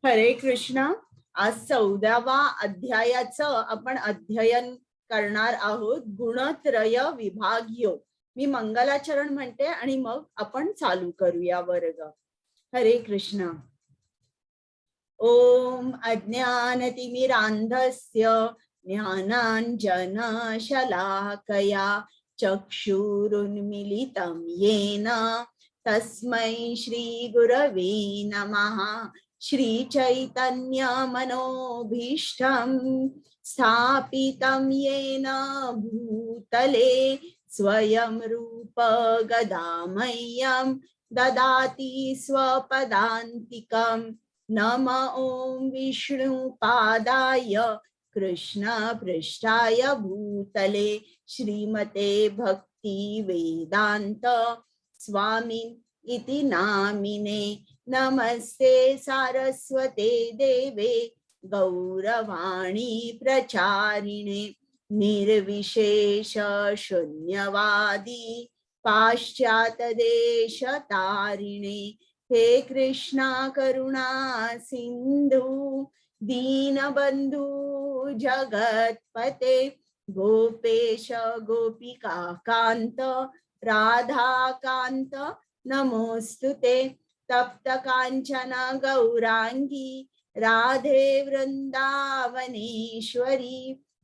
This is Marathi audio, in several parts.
हरे कृष्ण. आज 14वा अध्यायाचं आपण अध्ययन करणार आहोत. गुणत्रय विभाग योग. मी मंगलाचरण म्हणते आणि मग आपण चालू करूया वर्ग. हरे कृष्ण. ओम अज्ञानतिमिरान्धस्य ज्ञानाञ्जनशलाकया चक्षुरुन्मीलितं येन तस्मै श्रीगुरवे नमः. श्रीचैतन्यमनोभीष्टं स्थापितं येन भूतले स्वयं रूप गदामह्यं ददाति स्वपदान्तिकम्. नम ओं विष्णुपादाय कृष्ण पृष्ठाय भूतले श्रीमते भक्ति वेदांत स्वामी इति नामिने. नमस्ते सारस्वते देवे गौरवाणी प्रचारिणे निर्विशेष शून्यवादी पाश्चात्य देश तारिणे. हे कृष्णा करुणा सिंधु दीनबंधु जगतपते गोपेश गोपिका कांत राधा कांत नमोस्तुते. तप्त कांचन गौरांगी राधे वृंदावनेश्वरी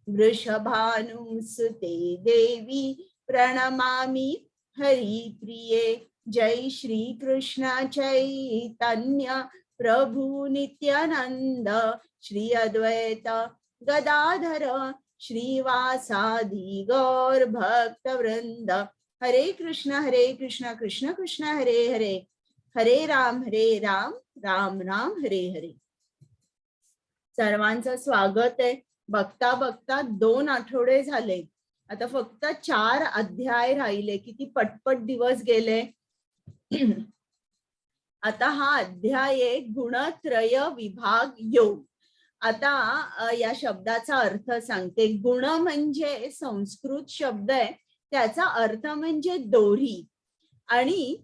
वृषभानुसुते देवी प्रणमामि हरिप्रिये. जय श्री कृष्ण चैतन्य प्रभु नित्यानंद श्री अद्वैत गदाधर श्रीवासादि गौर भक्त वृंद. हरे कृष्ण कृष्ण कृष्ण हरे हरे हरे राम राम राम हरे हरे. सर्वांचं स्वागत आहे. बघता बघता 2 आठवडे झाले. आता फक्त 4 अध्याय राहिले. किती पटपट दिवस गेले. आता हा अध्याय आहे गुणत्रय विभाग योग. आता या शब्दाचा अर्थ सांगते. गुण म्हणजे संस्कृत शब्द आहे, त्याचा अर्थ म्हणजे दोरी. आणि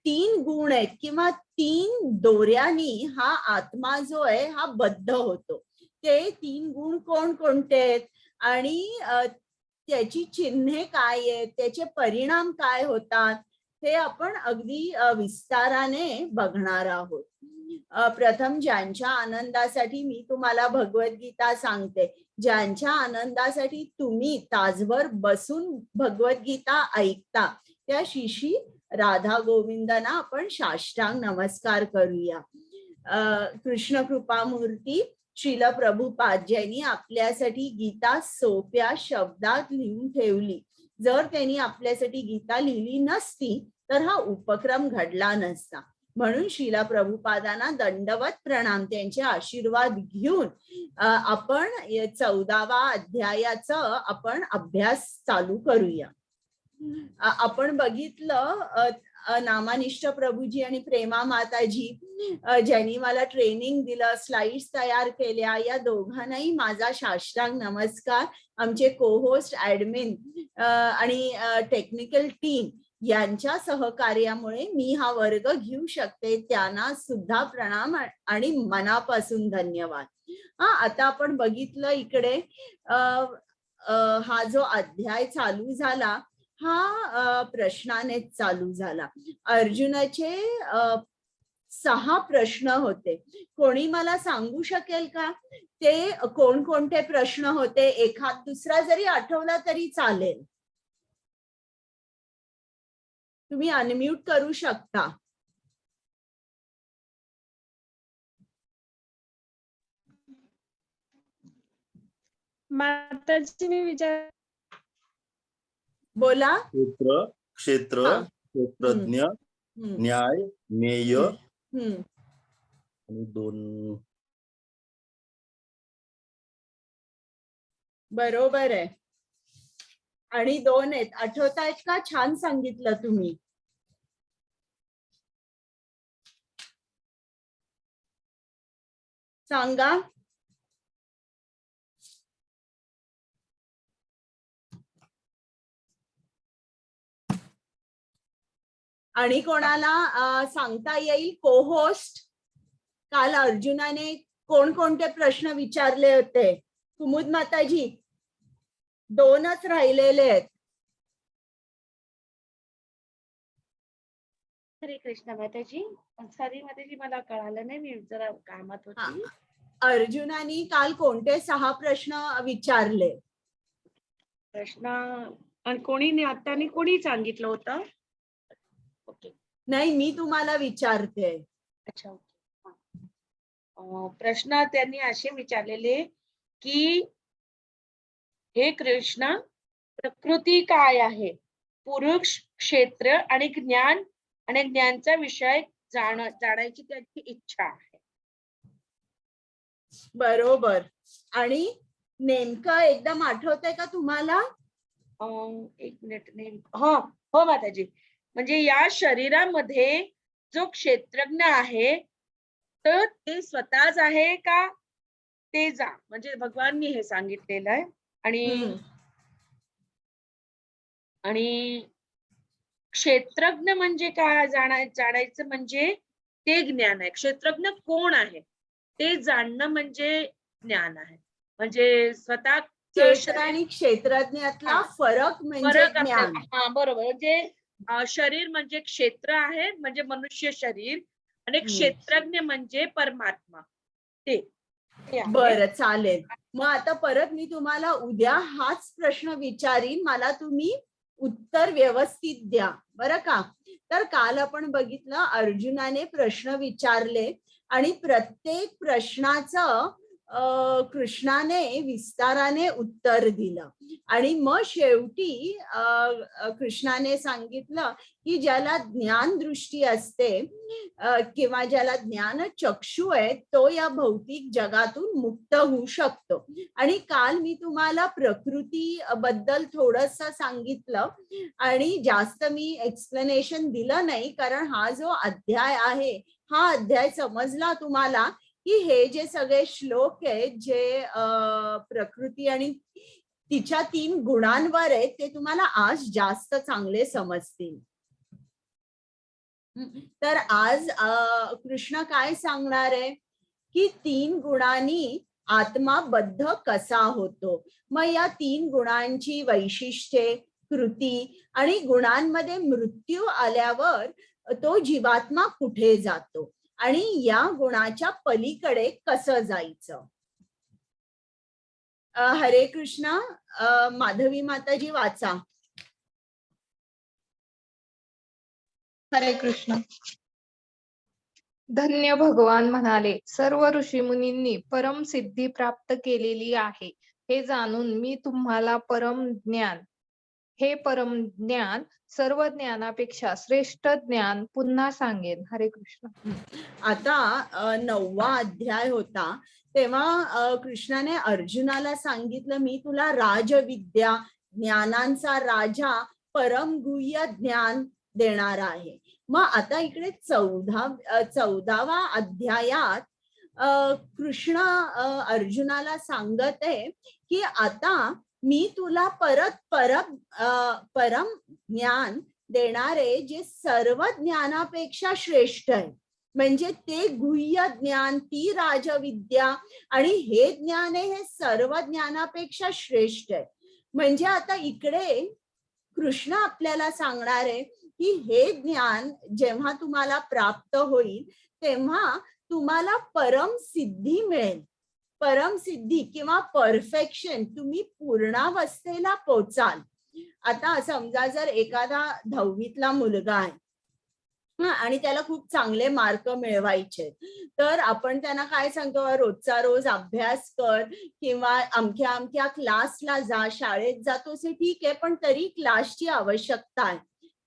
3 गुण आहेत किंवा 3 दोऱ्यांनी हा आत्मा जो आहे हा बद्ध होतो. ते 3 गुण कोणकोणते आहेत आणि त्याची चिन्हे काय आहेत, त्याचे परिणाम काय होतात, हे आपण अगदी विस्ताराने बघणार आहोत. प्रथम ज्यांच्या आनंदासाठी मी तुम्हाला भगवद्गीता सांगते, ज्यांच्या आनंदासाठी तुम्ही तासभर बसून भगवद्गीता ऐकता, त्या शिशी राधा गोविंदांना आपण साष्टांग नमस्कार करूया. कृष्ण कृपामूर्ती श्रील प्रभुपादजींनी आपल्यासाठी गीता सोप्या शब्दात लिहून ठेवली. जर त्यांनी आपल्यासाठी गीता लिहिली नसती तर हा उपक्रम घडला नसता. म्हणून श्रील प्रभुपादांना दंडवत प्रणाम. त्यांचे आशीर्वाद घेऊन आपण 14वा अध्यायाचा आपण अभ्यास चालू करूया. आपण बघितलं नामानिष्ठ प्रभूजी आणि प्रेमा माताजी ज्यांनी मला ट्रेनिंग दिलं, स्लाइड्स तयार केल्या, या दोघांनाही माझा साष्टांग नमस्कार. आमचे को-होस्ट, ऍडमिन आणि टेक्निकल टीम यांच्या सहकार्यामुळे मी हा वर्ग घेऊ शकते. त्यांना सुद्धा प्रणाम आणि मनापासून धन्यवाद. आता आपण बघितलं इकडे हा जो अध्याय चालू झाला हा प्रश्नानेच चालू झाला. अर्जुनाचे 6 प्रश्न होते. कोणी मला सांगू शकेल का ते कोणकोणते प्रश्न होते? एखाद दुसरा जरी आठवला तरी चालेल. तुम्ही अनम्यूट करू शकता. माताजी मी विचार बोला. क्षेत्र क्षेत्रज्ञ न्याय ज्ञेय आणि 2 बरोबर आहे. आणि 2 आहेत. आठवतायत का? छान सांगितलं तुम्ही. सांगा. आणि कोणाला सांगता येईल? को-होस्ट काल अर्जुनाने कोणकोणते प्रश्न विचारले होते? कुमुद माताजी, 2च राहिलेले आहेत. हरे कृष्ण माताजी. सॉरी माताजी, मला कळालं नाही, मी जरा कामात हा. होती. अर्जुनाने काल कोणते 6 प्रश्न विचारले? प्रश्न आणि कोणी आता कोणी सांगितलं होतं? ओके, नाही, मी तुम्हाला विचारते. अच्छा, ओके. प्रश्न त्यांनी असे विचारलेले की हे कृष्ण, प्रकृती काय आहे, पुरुष, क्षेत्र आणि ज्ञान, आणि ज्ञानचा विषय जाणायची त्यांची इच्छा आहे. बरोबर. आणि नेमकं एकदम आठवतंय का तुम्हाला? एक मिनिट. हो हो माताजी. म्हणजे या शरीरामध्ये जो क्षेत्रज्ञ आहे तर ते स्वतःच आहे का ते म्हणजे भगवाननी हे सांगितलेलं आहे. आणि क्षेत्रज्ञ म्हणजे काय जाणायचं म्हणजे ते ज्ञान आहे. क्षेत्रज्ञ कोण आहे ते जाणणं म्हणजे ज्ञान आहे. म्हणजे स्वतः क्षेत्र आणि क्षेत्रज्ञातला फरक म्हणजे ज्ञान. हा, बरोबर. म्हणजे शरीर म्हणजे क्षेत्र आहे, म्हणजे मनुष्य शरीर, आणि क्षेत्रज्ञ म्हणजे परमात्मा. ते बरं, चालेल. मग आता परत मी तुम्हाला उद्या हाच प्रश्न विचारीन, मला तुम्ही उत्तर व्यवस्थित द्या, बरं का? तर काल आपण बघितलं अर्जुनाने प्रश्न विचारले आणि प्रत्येक प्रश्नाचं कृष्णाने विस्ताराने उत्तर दिलं. आणि मग शेवटी कृष्णाने सांगितलं की ज्याला ज्ञान दृष्टी असते किंवा ज्याला ज्ञान चक्षु आहे तो या भौतिक जगातून मुक्त होऊ शकतो. आणि काल मी तुम्हाला प्रकृती बद्दल थोडस सांगितलं आणि जास्त मी एक्सप्लेनेशन दिलं नाही, कारण हा जो अध्याय आहे हा अध्याय समजला तुम्हाला की हे जे सगळे श्लोक आहेत जे प्रकृती आणि तिच्या 3 गुणांवर आहेत ते तुम्हाला आज जास्त चांगले समजतील. तर आज कृष्ण काय सांगणार आहे की 3 गुणांनी आत्मा बद्ध कसा होतो. मग या 3 गुणांची वैशिष्ट्ये, कृती आणि गुणांमध्ये मृत्यू आल्यावर तो जीवात्मा कुठे जातो आणि या गुणाच्या पलीकडे कसं जायचं. हरे कृष्ण. माधवी माताजी वाचा. हरे कृष्ण. धन्य भगवान म्हणाले, सर्व ऋषीमुनींनी परम सिद्धी प्राप्त केलेली आहे हे जाणून मी तुम्हाला परम ज्ञान सर्व ज्ञानापेक्षा श्रेष्ठ ज्ञान पुन्हा सांगेन. हरे कृष्ण. आता 9वा अध्याय होता तेव्हा कृष्णाने अर्जुनाला सांगितलं मी तुला राजविद्या, ज्ञानांचा राजा, परम गुह्य ज्ञान देणार आहे. मग आता इकडे 14व्या अध्यायात कृष्ण अर्जुनाला सांगत आहे की आता मी तुला परम ज्ञान देणारे जे सर्व ज्ञानापेक्षा श्रेष्ठ आहे. म्हणजे ते गुह्य ज्ञान, ती राजविद्या आणि हे ज्ञान आहे हे सर्व ज्ञानापेक्षा श्रेष्ठ आहे. म्हणजे आता इकडे कृष्ण आपल्याला सांगणार आहे की हे ज्ञान जेव्हा तुम्हाला प्राप्त होईल तेव्हा तुम्हाला परम सिद्धी मिळेल. परम सिद्धी किंवा परफेक्शन, तुम्ही पूर्णावस्थेला पोचाल. आता समजा जर एखादा 10वीतला मुलगा आहे आणि त्याला खूप चांगले मार्क मिळवायचे तर आपण त्यांना काय सांगतो, रोजचा रोज अभ्यास कर किंवा अमक्या क्लासला जा, शाळेत जातोस हे ठीक आहे पण तरी क्लासची आवश्यकता आहे,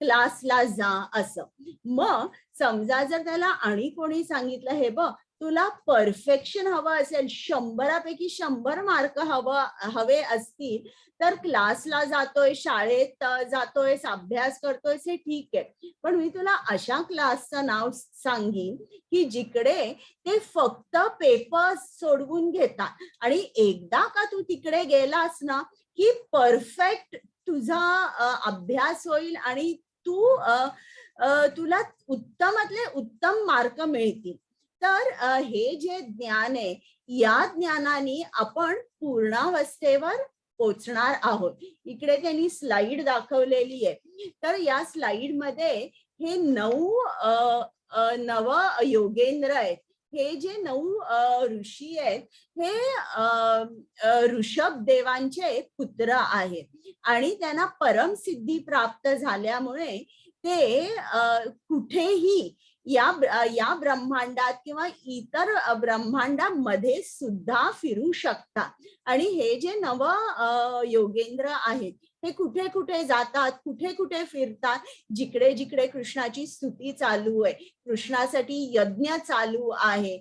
क्लासला जा असं. मग समजा जर त्याला आणि कोणी सांगितलं हे बघ तुला परफेक्शन हवं असेल, 100पैकी 100 मार्क हवे असतील तर क्लासला जातोय, शाळेत जातोयस, अभ्यास करतोयस हे ठीक आहे पण मी तुला अशा क्लासचं नाव सांगीन की जिकडे ते फक्त पेपर्स सोडवून घेतात आणि एकदा का तू तिकडे गेलास ना की परफेक्ट तुझा अभ्यास होईल आणि तुला उत्तमातले उत्तम मार्क मिळतील. तर हे जे ज्ञान आहे, या ज्ञानाने आपण पूर्णावस्थेवर पोचणार आहोत. इकडे त्यांनी स्लाइड दाखवलेली आहे. तर या स्लाइड मध्ये हे 9 नव योगेंद्र आहेत. हे जे 9 ऋषी आहेत, हे ऋषभ देवांचे पुत्र आहेत आणि त्यांना परमसिद्धी प्राप्त झाल्यामुळे ते कुठेही या ब्रह्मांडात किंवा इतर ब्रह्मांडामध्ये सुद्धा फिरू शकतात. आणि हे जे योगेंद्र आहेत, हे कुठे कुठे जातात, कुठे कुठे फिरतात. जिकडे जिकडे कृष्णाची स्तुती चालू आहे, कृष्णासाठी यज्ञ चालू आहे,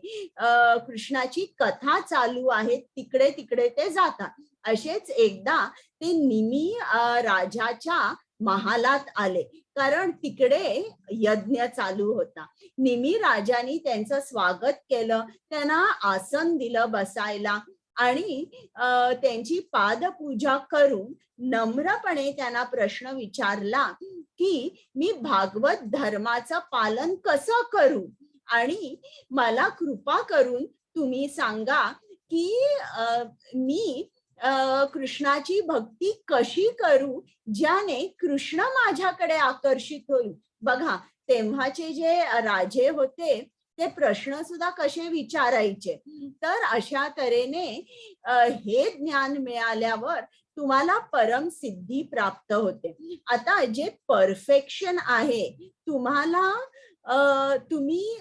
कृष्णाची कथा चालू आहे, तिकडे तिकडे ते जातात. असेच एकदा ते निमी राजाच्या महालात आले, कारण तिकडे यज्ञ चालू होता. निमी राजाने त्यांचं स्वागत केलं, त्यांना आसन दिलं बसायला आणि त्यांची पादपूजा करून नम्रपणे त्यांना प्रश्न विचारला की मी भागवत धर्माचं पालन कसं करू आणि मला कृपा करून तुम्ही सांगा की मी कृष्णाची भक्ती कशी करू ज्याने कृष्ण माझ्याकडे आकर्षित होईल. बघा, तेव्हाचे जे राजे होते ते प्रश्न सुद्धा कसे विचारायचे. तर अशा तऱ्हेने हे ज्ञान मिळाल्यावर तुम्हाला परम सिद्धी प्राप्त होते. आता जे परफेक्शन आहे तुम्हाला, तुम्ही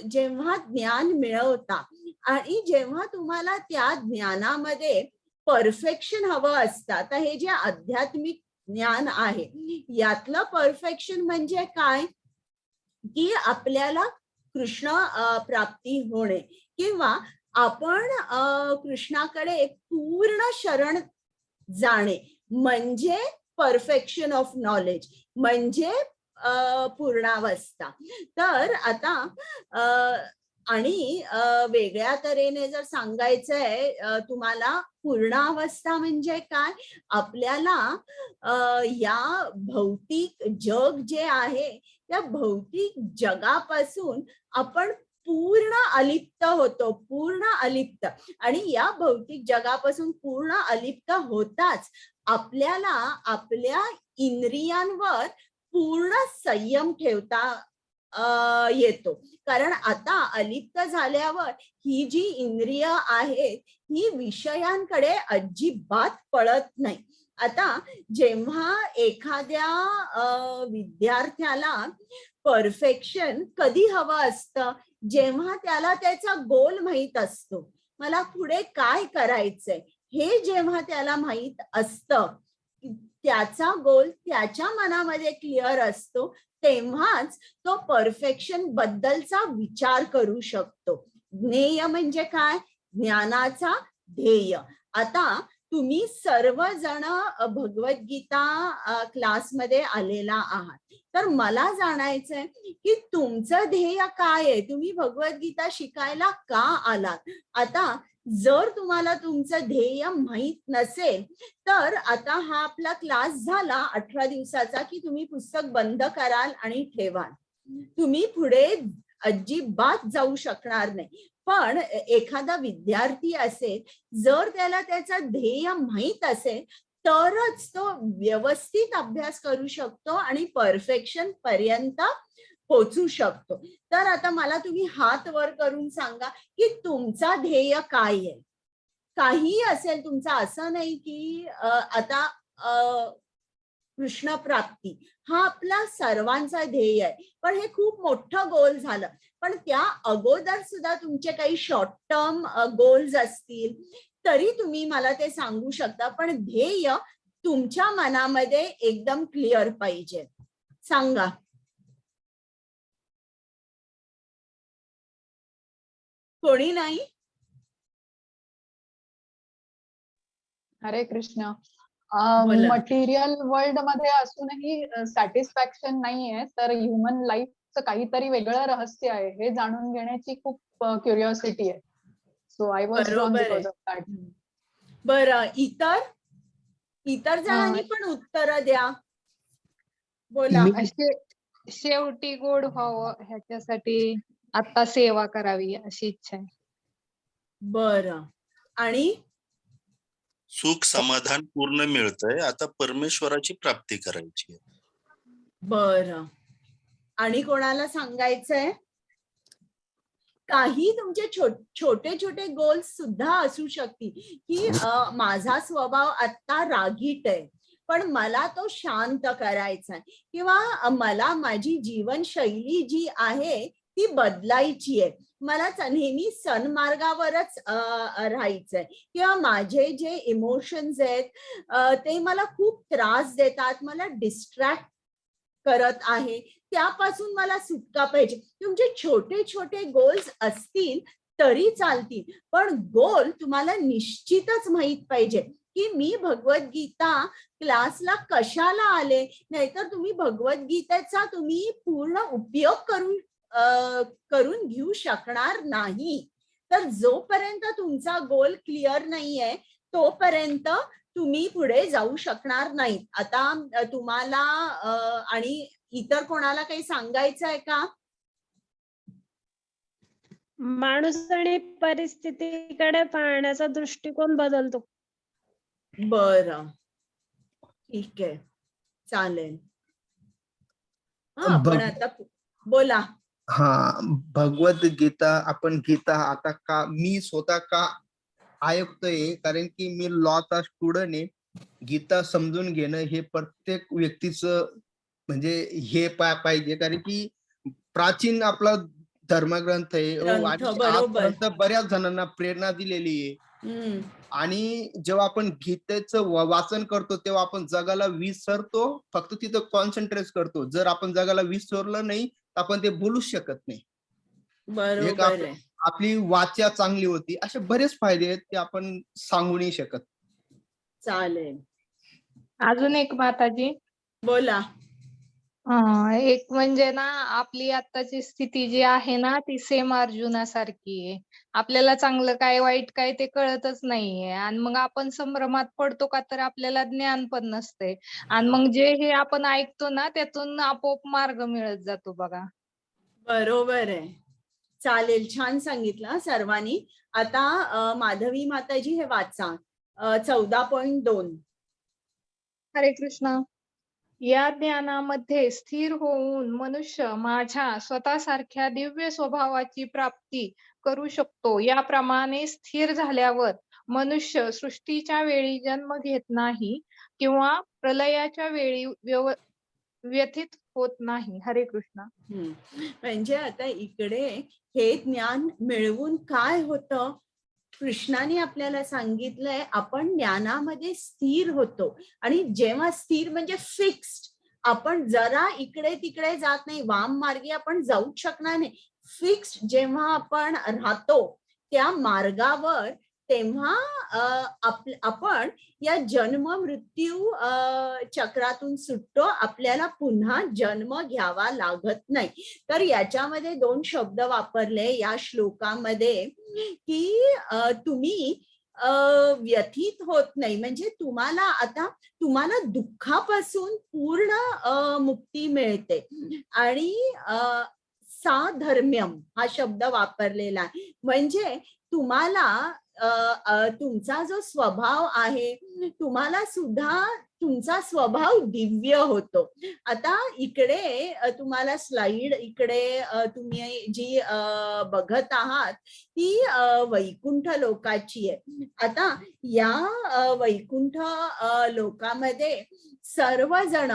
जेव्हा ज्ञान मिळवता आणि जेव्हा तुम्हाला त्या ज्ञानामध्ये परफेक्शन हवं असतं, तर हे जे आध्यात्मिक ज्ञान आहे यातलं परफेक्शन म्हणजे काय की आपल्याला कृष्ण प्राप्ती होणे किंवा आपण कृष्णाकडे पूर्ण शरण जाणे म्हणजे परफेक्शन ऑफ नॉलेज, म्हणजे पूर्णावस्था. तर आता आणि वेगळ्या तऱ्हेने जर सांगायचंय तुम्हाला, पूर्णावस्था म्हणजे काय, आपल्याला या भौतिक जग जे आहे त्या भौतिक जगापासून आपण पूर्ण अलिप्त होतो, पूर्ण अलिप्त. आणि या भौतिक जगापासून पूर्ण अलिप्त होताच आपल्याला आपल्या इंद्रियांवर पूर्ण संयम ठेवता येतो. कारण आता अलिप्त झाल्यावर ही जी इंद्रिय आहेत ही विषयांकडे अजिबात पळत नाही. आता जेव्हा एखाद्या विद्यार्थ्याला परफेक्शन कधी हवं असतं, जेव्हा त्याला त्याचा गोल माहित असतो, मला पुढे काय करायचंय हे जेव्हा त्याला माहित असतं, त्याचा गोल त्याच्या मनामध्ये क्लिअर असतो, तेव्हाच तो परफेक्शन बद्दलचा विचार करू शकतो. ज्ञेय म्हणजे काय, ज्ञानाचा ध्येय. आता तुम्ही सर्वजण भगवद्गीता क्लासमध्ये आलेला आहात, तर मला जाणायचंय की तुमचं ध्येय काय आहे, तुम्ही भगवद्गीता शिकायला का आलात. आता जर तुम्हाला तुमचं ध्येय माहित नसेल तर आता हा आपला क्लास झाला 18 दिवसाचा की तुम्ही पुस्तक बंद कराल आणि ठेवाल, तुम्ही पुढे अजिबात जाऊ शकणार नाही. पण एखादा विद्यार्थी असेल, जर त्याला त्याचं ध्येय माहित असेल तरच तो व्यवस्थित अभ्यास करू शकतो आणि परफेक्शन पर्यंत पोहोचू शकतो. तर आता मला तुम्ही हात वर करून सांगा की तुमचा ध्येय काय आहे. काही असेल तुमचा, असं नाही की आता कृष्ण प्राप्ती हा आपला सर्वांचा ध्येय आहे, पण हे खूप मोठं गोल झालं. पण त्या अगोदर सुद्धा तुमचे काही शॉर्ट टर्म गोल्स असतील तरी तुम्ही मला ते सांगू शकता, पण ध्येय तुमच्या मनामध्ये एकदम क्लिअर पाहिजे. सांगा. कोणी नाही? हरे कृष्ण. बोला. मटेरियल वर्ल्ड मध्ये असूनही सॅटिस्फॅक्शन नाहीये, तर ह्युमन लाईफचं काहीतरी वेगळं रहस्य आहे हे जाणून घेण्याची खूप क्युरिओसिटी आहे. सो आय वॉज ड्रॉन बरोबर आहे. Because of that. बरं, इतर जणांनी पण उत्तर द्या. बोला. शेवटी गोड व्हावं ह्याच्यासाठी आता सेवा करावी अशी इच्छा आहे. बरं. आणि सुख समाधान पूर्ण मिळतंय, आता परमेश्वराची प्राप्ती करायची आहे. बरं. आणि कोणाला सांगायचंय? काही तुमचे छोटे छोटे गोल्स सुद्धा असू शकतील की माझा स्वभाव आता रागीट आहे, पण मला तो शांत करायचा आहे, किंवा मला माझी जीवनशैली जी आहे ती बदलायची आहे, मला नेहमी सन्मार्गावरच राहायचंय, किंवा माझे जे इमोशन्स आहेत ते मला खूप त्रास देतात, मला डिस्ट्रॅक्ट करत आहे, त्यापासून मला सुटका पाहिजे. तुमचे छोटे छोटे गोल्स असतील तरी चालतील, पण गोल तुम्हाला निश्चितच माहित पाहिजे की मी भगवद्गीता क्लासला कशाला आले, नाहीतर तुम्ही भगवद्गीतेचा तुम्ही पूर्ण उपयोग करून घेऊ शकणार नाही. तर जोपर्यंत तुमचा गोल क्लिअर नाहीये तोपर्यंत तुम्ही पुढे जाऊ शकणार नाही. आता तुम्हाला आणि इतर कोणाला काही सांगायचं आहे का? माणूस आणि परिस्थितीकडे पाहण्याचा दृष्टिकोन बदलतो. बरं, ठीक आहे, चालेल. हा, पण आता बोला. भगवद्गीता आपण गीता आता का मी स्वतः का ऐकतोय, कारण की मी लॉचा स्टुडंट आहे. गीता समजून घेणं हे प्रत्येक व्यक्तीचं म्हणजे हे पाहिजे, कारण की प्राचीन आपला धर्मग्रंथ आहे आणि आजपर्यंत बऱ्याच जणांना प्रेरणा दिलेली आहे. आणि जेव्हा आपण गीतेचं वाचन करतो तेव्हा आपण जगाला विसरतो, फक्त तिथं कॉन्सन्ट्रेट करतो. जर आपण जगाला विसरलं नाही तर आपण ते बोलूच शकत नाही. बरोबर आहे. आपली वाचा चांगली होती, असे बरेच फायदे आहेत ते आपण सांगू नाही शकत. चालेल, अजून एक माताजी बोला. एक म्हणजे ना, आपली आत्ताची स्थिती जी आहे ना ती सेम अर्जुनासारखी आहे. आपल्याला चांगलं काय वाईट काय ते कळतच नाहीये, आणि मग आपण संभ्रमात पडतो का, तर आपल्याला ज्ञान पण नसते, आणि मग जे हे आपण ऐकतो ना त्यातून आपोआप मार्ग मिळत जातो बघा. बरोबर आहे. चालेल, छान सांगितलं सर्वांनी. आता माधवी माताजी हे वाचा 14.2. हरे कृष्ण. या ज्ञानामध्ये स्थिर होऊन मनुष्य माझ्या स्वतःसारख्या दिव्य स्वभावाची प्राप्ती करू शकतो. याप्रमाणे स्थिर झाल्यावर मनुष्य सृष्टीच्या वेळी जन्म घेत नाही किंवा प्रलयाच्या वेळी व्यथित होत नाही. हरे कृष्ण. म्हणजे आता इकडे हे ज्ञान मिळवून काय होतं, कृष्णाने आपल्याला सांगितलंय आपण ज्ञानामध्ये स्थिर होतो, आणि जेव्हा स्थिर म्हणजे फिक्स्ड, आपण जरा इकडे तिकडे जात नाही, वाम मार्गी आपण जाऊच शकणार नाही. फिक्स्ड जेव्हा आपण राहतो त्या मार्गावर, तेव्हा आपण या जन्म मृत्यू चक्रातून सुटतो, आपल्याला पुन्हा जन्म घ्यावा लागत नाही. तर याच्यामध्ये 2 शब्द वापरले या श्लोकामध्ये की तुम्ही व्यथित होत नाही, म्हणजे तुम्हाला दुःखापासून पूर्ण मुक्ती मिळते. आणि साधर्म्यम हा शब्द वापरलेला आहे, म्हणजे तुम्हाला तुमचा जो स्वभाव आहे, तुम्हाला सुद्धा तुमचा स्वभाव दिव्य होतो. आता इकडे तुम्हाला स्लाइड इकडे तुम्ही जी बघत आहात ती वैकुंठ लोकाची आहे. आता या वैकुंठ लोकामध्ये सर्वजण,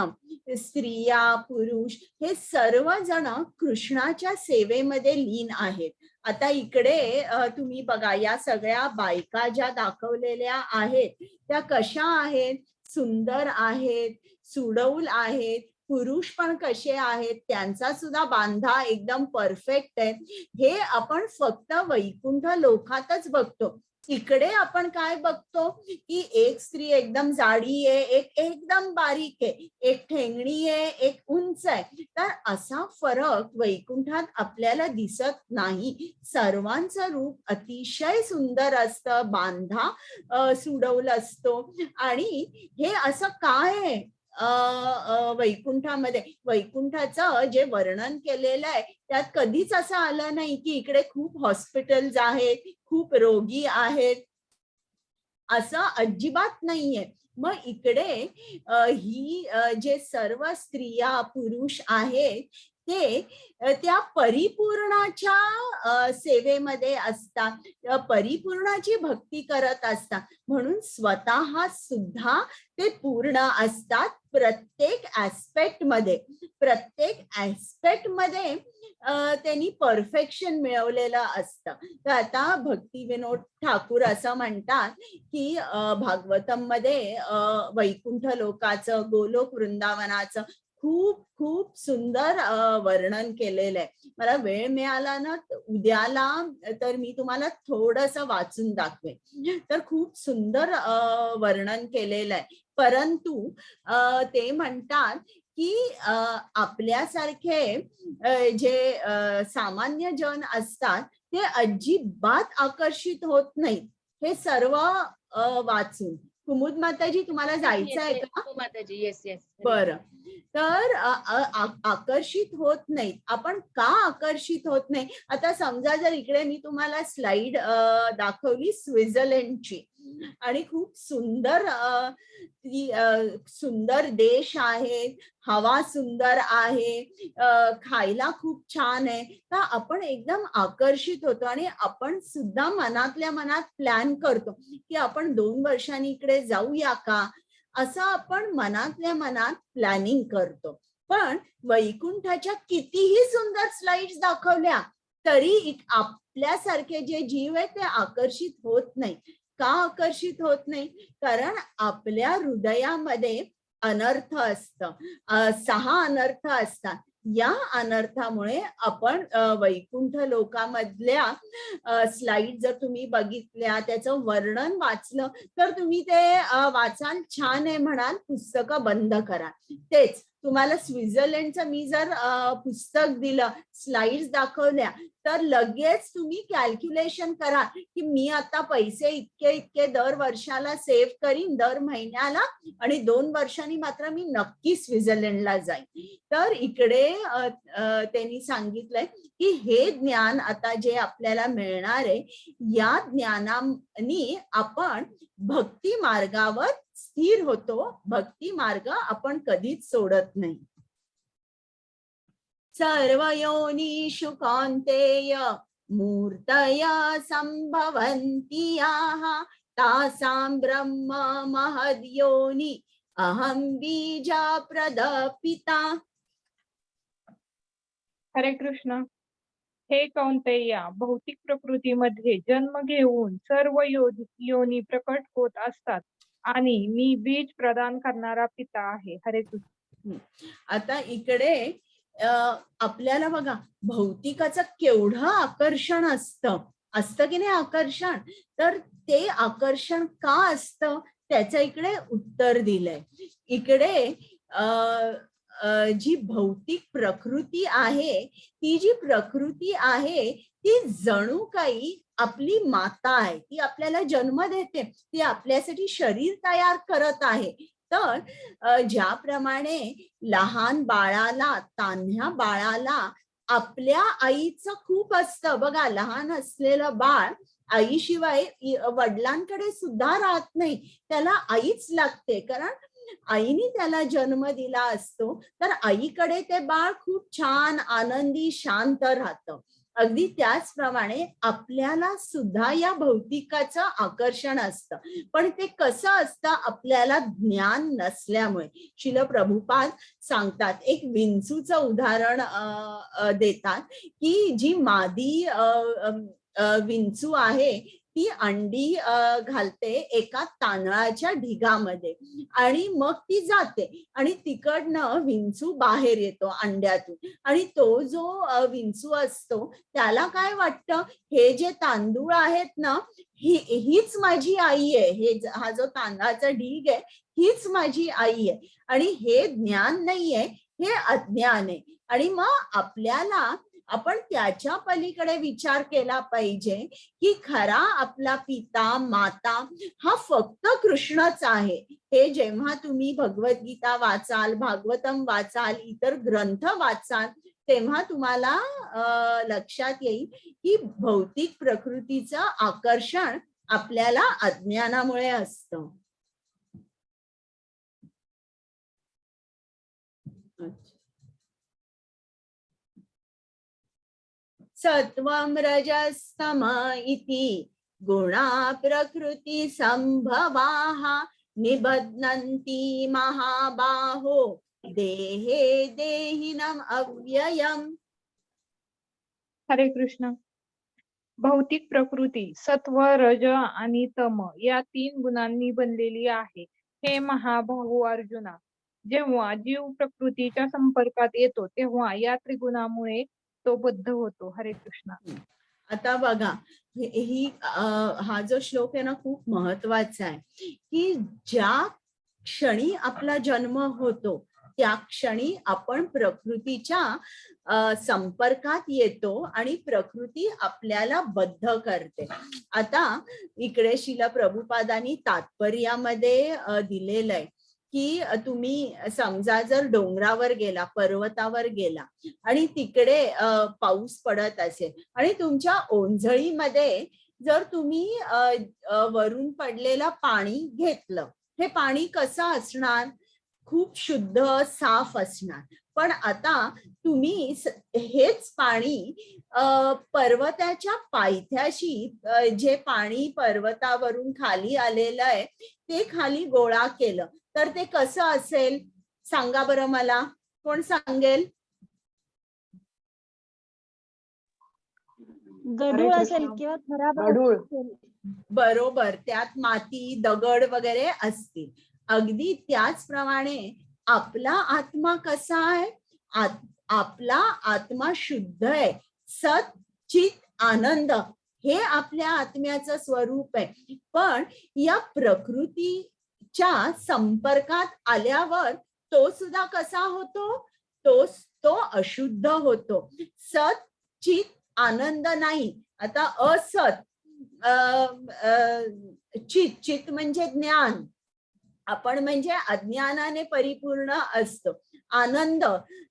स्त्रिया पुरुष हे सर्वजण कृष्णाच्या सेवेमध्ये लीन आहेत. आता इकडे तुम्ही बघा, या सगळ्या बायका ज्या दाखवलेल्या आहेत त्या कशा आहेत, सुंदर आहेत, सुडौल आहेत. पुरुष पण कसे आहेत, त्यांचा सुद्धा बांधा एकदम परफेक्ट आहे. हे आपण फक्त वैकुंठ लोकातच बघतो. इकडे आपण काय बघतो की एक स्त्री एकदम जाडी आहे, एक एकदम बारीक आहे, एक ठेंगणी आहे, एक उंच आहे. तर असा फरक वैकुंठात आपल्याला दिसत नाही. सर्वांचं रूप अतिशय सुंदर असतं, बांधा सुडवलं असतो. आणि हे असं काय आहे, वैकुंठामध्ये वैकुंठाचं जे वर्णन केलेलं आहे त्यात कधीच असं आलं नाही की इकडे खूप हॉस्पिटल्स आहेत, खूप रोगी आहेत, असं अजिबात नाहीये. मग इकडे ही जे सर्व स्त्रिया पुरुष आहेत ते त्या परिपूर्णाच्या सेवेमध्ये असतात, परिपूर्णाची भक्ती करत असतात, म्हणून स्वतः सुद्धा ते पूर्ण असतात प्रत्येक ऍस्पेक्ट मध्ये त्यांनी परफेक्शन मिळवलेलं असतं. तर आता भक्ती विनोद ठाकूर असं म्हणतात की भागवतम मध्ये वैकुंठ लोकाचं, गोलोक वृंदावनाचं खूप खूप सुंदर वर्णन केलेलं आहे. मला वेळ मिळाला ना उद्याला तर मी तुम्हाला थोडंसं वाचून दाखवेन. तर खूप सुंदर वर्णन केलेलं आहे. परंतु ते म्हणतात की आपल्यासारखे जे सामान्य जन असतात ते अजिबात आकर्षित होत नाहीत हे सर्व वाचून. कुमुद माताजी तुम्हाला जायचं आहे का? हो माताजी, येस येस. बरं. तर आकर्षित होत नाहीत. आपण का आकर्षित होत नाही? आता समजा जर इकडे मी तुम्हाला स्लाइड दाखवली स्वित्झर्लंडची आणि खूप सुंदर सुंदर देश आहे, हवा सुंदर आहे, खायला खूप छान आहे, तर आपण एकदम आकर्षित होतो आणि आपण सुद्धा मनातल्या मनात प्लॅन करतो की आपण 2 वर्षांनी इकडे जाऊया का, असं आपण मनातल्या मनात प्लॅनिंग करतो. पण वैकुंठाच्या कितीही सुंदर स्लाइड्स दाखवल्या तरी आपल्यासारखे जे जीव आहेत ते आकर्षित होत नाही. का आकर्षित होत नाही? कारण आपल्या हृदयामध्ये अनर्थ असतं, 6 अनर्थ असतात. या अनर्थामुळे आपण वैकुंठ लोकामधल्या स्लाइड जर तुम्ही बघितल्या, त्याचं वर्णन वाचलं तर तुम्ही ते वाचाल, छान आहे म्हणाल, पुस्तकं बंद करा. तेच तुम्हाला स्वित्झर्लंडचं मी जर पुस्तक दिलं, स्लाइड्स दाखवल्या, तर लगेच तुम्ही कॅल्क्युलेशन करा की मी आता पैसे इतके इतके दर वर्षाला सेव्ह करीन, दर महिन्याला, आणि 2 वर्षांनी मात्र मी नक्की स्वित्झर्लंडला जाईन. तर इकडे त्यांनी सांगितलंय की हे ज्ञान आता जे आपल्याला मिळणार आहे, या ज्ञानाने आपण भक्ती मार्गावर स्थिर होतो. भक्ती मार्ग आपण कधीच सोडत नाही. सर्व योनिषु कौन्तेय मूर्तया संभवन्ति याः तासां ब्रह्म महद्योनि अहं बीजा प्रदपिता. हरे कृष्ण. हे कौंतेया, भौतिक प्रकृतीमध्ये जन्म घेऊन सर्व योनी प्रकट होत असतात आणि मी बीज प्रदान करणारा पिता आहे. हरे कृष्ण. आता इकडे आपल्याला बघा, भौतिकाचं केवढं आकर्षण असतं की नाही आकर्षण, तर ते आकर्षण का असतं त्याचं इकडे उत्तर दिलंय. इकडे जी भौतिक प्रकृती आहे, ती जी प्रकृती आहे ती जणू काही आपली माता आहे. ती आपल्याला जन्म देते, ती आपल्यासाठी शरीर तयार करत आहे. तर ज्याप्रमाणे लहान बाळाला, तान्ह्या बाळाला आपल्या आईचं खूप असतं बघा, लहान असलेलं बाळ आईशिवाय वडिलांकडे सुद्धा राहत नाही, त्याला आईच लागते, कारण आईने त्याला जन्म दिला असतो. तर आईकडे ते बाळ खूप छान, आनंदी, शांत राहतं. अगदी त्याचप्रमाणे आपल्याला सुद्धा या भौतिकाचं आकर्षण असतं, पण ते कसं असतं आपल्याला ज्ञान नसल्यामुळे. श्रील प्रभुपाद सांगतात, एक विंचूचं उदाहरण देतात की जी मादी विंचू आहे ती अंडी घालते एका तांदळाच्या ढिगामध्ये आणि मग ती जाते आणि तिकडनं विंचू बाहेर येतो अंड्यातून, आणि तो जो विंचू असतो त्याला काय वाटतं, हे जे तांदूळ आहेत ना, हीच माझी आई आहे, हा जो तांदळाचा ढीग आहे हीच माझी आई आहे, आणि हे ज्ञान नाहीये, हे अज्ञान आहे. आणि मग आपल्याला आपण त्याच्या पलीकडे विचार केला पाहिजे की खरा आपला पिता माता हा फक्त कृष्णच आहे. हे जेव्हा तुम्ही भगवद्गीता वाचाल, भागवतम वाचाल, इतर ग्रंथ वाचाल, तेव्हा तुम्हाला लक्षात येईल की भौतिक प्रकृतीचं आकर्षण आपल्याला अज्ञानामुळे असतं. सत्वं रजस्तम इति गुणा प्रकृती संभवाः निबध्नन्ति महाबाहो देहे देहिनम् अव्ययम्. हरे कृष्ण. भौतिक प्रकृती सत्व, रज आणि तम या 3 गुणांनी बनलेली आहे. हे महाबाहू अर्जुना, जेव्हा जीव प्रकृतीच्या संपर्कात येतो तेव्हा या त्रिगुणामुळे तो बद्ध होतो. हरे कृष्ण. आता बघा, हा जो श्लोक आहे ना खूप महत्वाचा आहे की ज्या क्षणी आपला जन्म होतो त्या क्षणी आपण प्रकृतीच्या संपर्कात येतो आणि प्रकृती आपल्याला बद्ध करते. आता इकडे श्रील प्रभुपादांनी तात्पर्यामध्ये दिलेलं आहे की तुम्ही समजा जर डोंगरावर गेला, पर्वतावर गेला आणि तिकडे पाऊस पडत असेल आणि तुमच्या ओंजळीमध्ये जर तुम्ही वरून पडलेलं पाणी घेतलं, हे पाणी कसं असणार? खूप शुद्ध साफ असणार. पण आता तुम्ही हेच पाणी पर्वताच्या पायथ्याशी जे पाणी पर्वतावरून खाली आलेलं आहे ते खाली गोळा केलं तर ते कसं असेल? सांगा बरं मला, कोण सांगेल? गढूळ असेल किंवा खराब असेल. बरोबर, त्यात माती, दगड वगैरे असतील. अगदी त्याचप्रमाणे आपला आत्मा कसा आहे? आपला आत्मा शुद्ध आहे, सत चित आनंद हे आपल्या आत्म्याचं स्वरूप आहे. पण या प्रकृतीच्या संपर्कात आल्यावर तो सुद्धा कसा होतो? तो अशुद्ध होतो. सत चित आनंद नाही. आता असत, चित म्हणजे ज्ञान, आपण म्हणजे अज्ञानाने परिपूर्ण असतो. आनंद,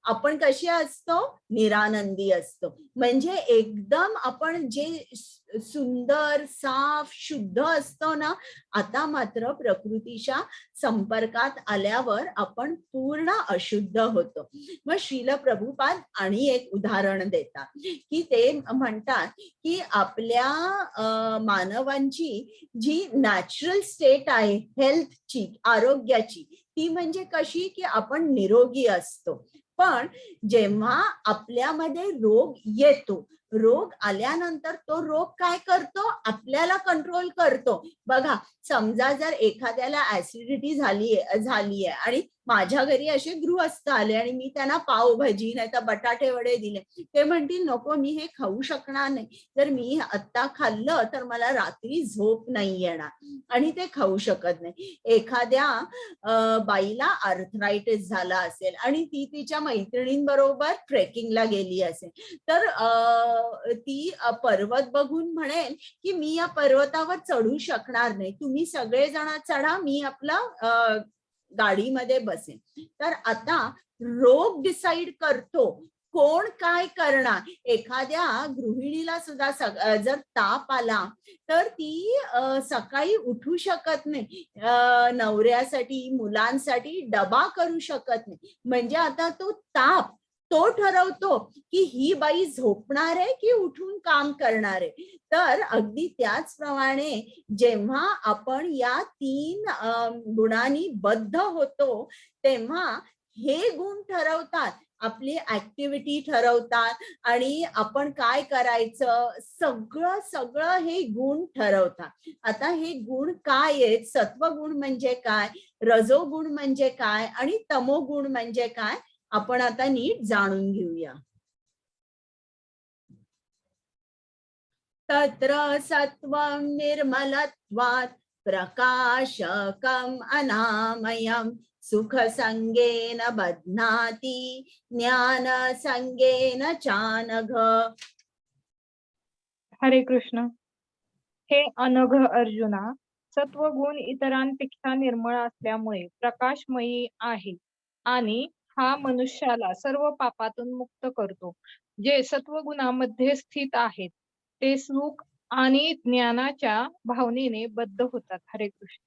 आपण कसे असतो? निरानंदी असतो. म्हणजे एकदम आपण जे सुंदर साफ शुद्ध असतो ना, आता मात्र प्रकृतीच्या संपर्कात आल्यावर आपण पूर्ण अशुद्ध होतो. मग श्रील प्रभुपाद आणि एक उदाहरण देतात की ते म्हणतात की आपल्या मानवांची जी नॅचरल स्टेट आहे हेल्थची, आरोग्याची, ती म्हणजे कशी की आपण निरोगी असतो. पण जेव्हा आपल्यामध्ये रोग येतो, रोग आल्यानंतर तो रोग काय करतो? आपल्याला कंट्रोल करतो. बघा, समजा जर एखाद्याला ऍसिडिटी झालीये आणि माझ्या घरी असे गृहस्थ आले आणि मी त्यांना पावभाजी नाही तर बटाटे वडे दिले, ते म्हणतील नको, मी हे खाऊ शकणार नाही. जर मी आत्ता खाल्लं तर मला रात्री झोप नाही येणार आणि ते खाऊ शकत नाही. एखाद्या बाईला आर्थरायटिस झाला असेल आणि ती तिच्या मैत्रिणींबरोबर ट्रेकिंगला गेली असेल तर ती पर्वत बघून म्हणेल की मी या पर्वतावर चढू शकणार नाही, तुम्ही सगळेजण चढा, मी आपला गाडीमध्ये बसेन. तर आता रोग डिसाइड करतो कोण काय करणार. एखाद्या गृहिणीला सुद्धा जर ताप आला तर ती सकाळी उठू शकत नाही, नवऱ्यासाठी मुलांसाठी डबा करू शकत नाही. म्हणजे आता तो ताप तो ठरवतो की ही बाई झोपणार आहे की उठून काम करणार आहे. तर अगदी त्याचप्रमाणे जेव्हा आपण या 3 गुणांनी बद्ध होतो तेव्हा हे गुण ठरवतात, आपली ऍक्टिव्हिटी ठरवतात आणि आपण काय करायचं, सगळं हे गुण ठरवतात. आता हे गुण काय आहेत? सत्वगुण म्हणजे काय, रजोगुण म्हणजे काय आणि तमोगुण म्हणजे काय, आपण आता नीट जाणून घेऊया. तत्र सत्वं निर्मलत्वात् प्रकाशकम् अनामयम् सुख संगेन बध्नाति ज्ञान संगेन चानघ. हरे कृष्ण. हे अनघ अर्जुना, सत्वगुण इतरांपेक्षा निर्मळ असल्यामुळे प्रकाशमयी आहे आणि हा मनुष्याला सर्व पापातून मुक्त करतो. जे सत्वगुणामध्ये स्थित आहेत ते सुख आणि ज्ञानाच्या भावनेने बद्ध होतात. हरे कृष्ण.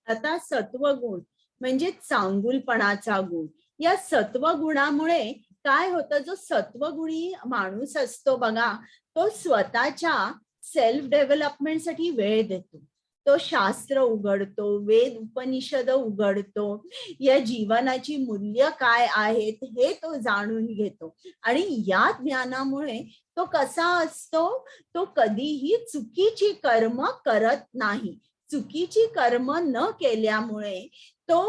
आता सत्वगुण म्हणजे चांगुलपणाचा गुण. या सत्वगुणामुळे काय होतं, जो सत्वगुणी माणूस असतो बघा, तो स्वतःच्या सेल्फ डेव्हलपमेंटसाठी वेळ देतो. तो शास्त्र उघडतो, वेद उपनिषद उघडतो, या जीवनाची मूल्य काय आहेत हे तो जाणून घेतो. आणि या ज्ञानामुळे तो कसा असतो, तो कधीही चुकीची कर्म करत नाही. चुकीची कर्म न केल्यामुळे तो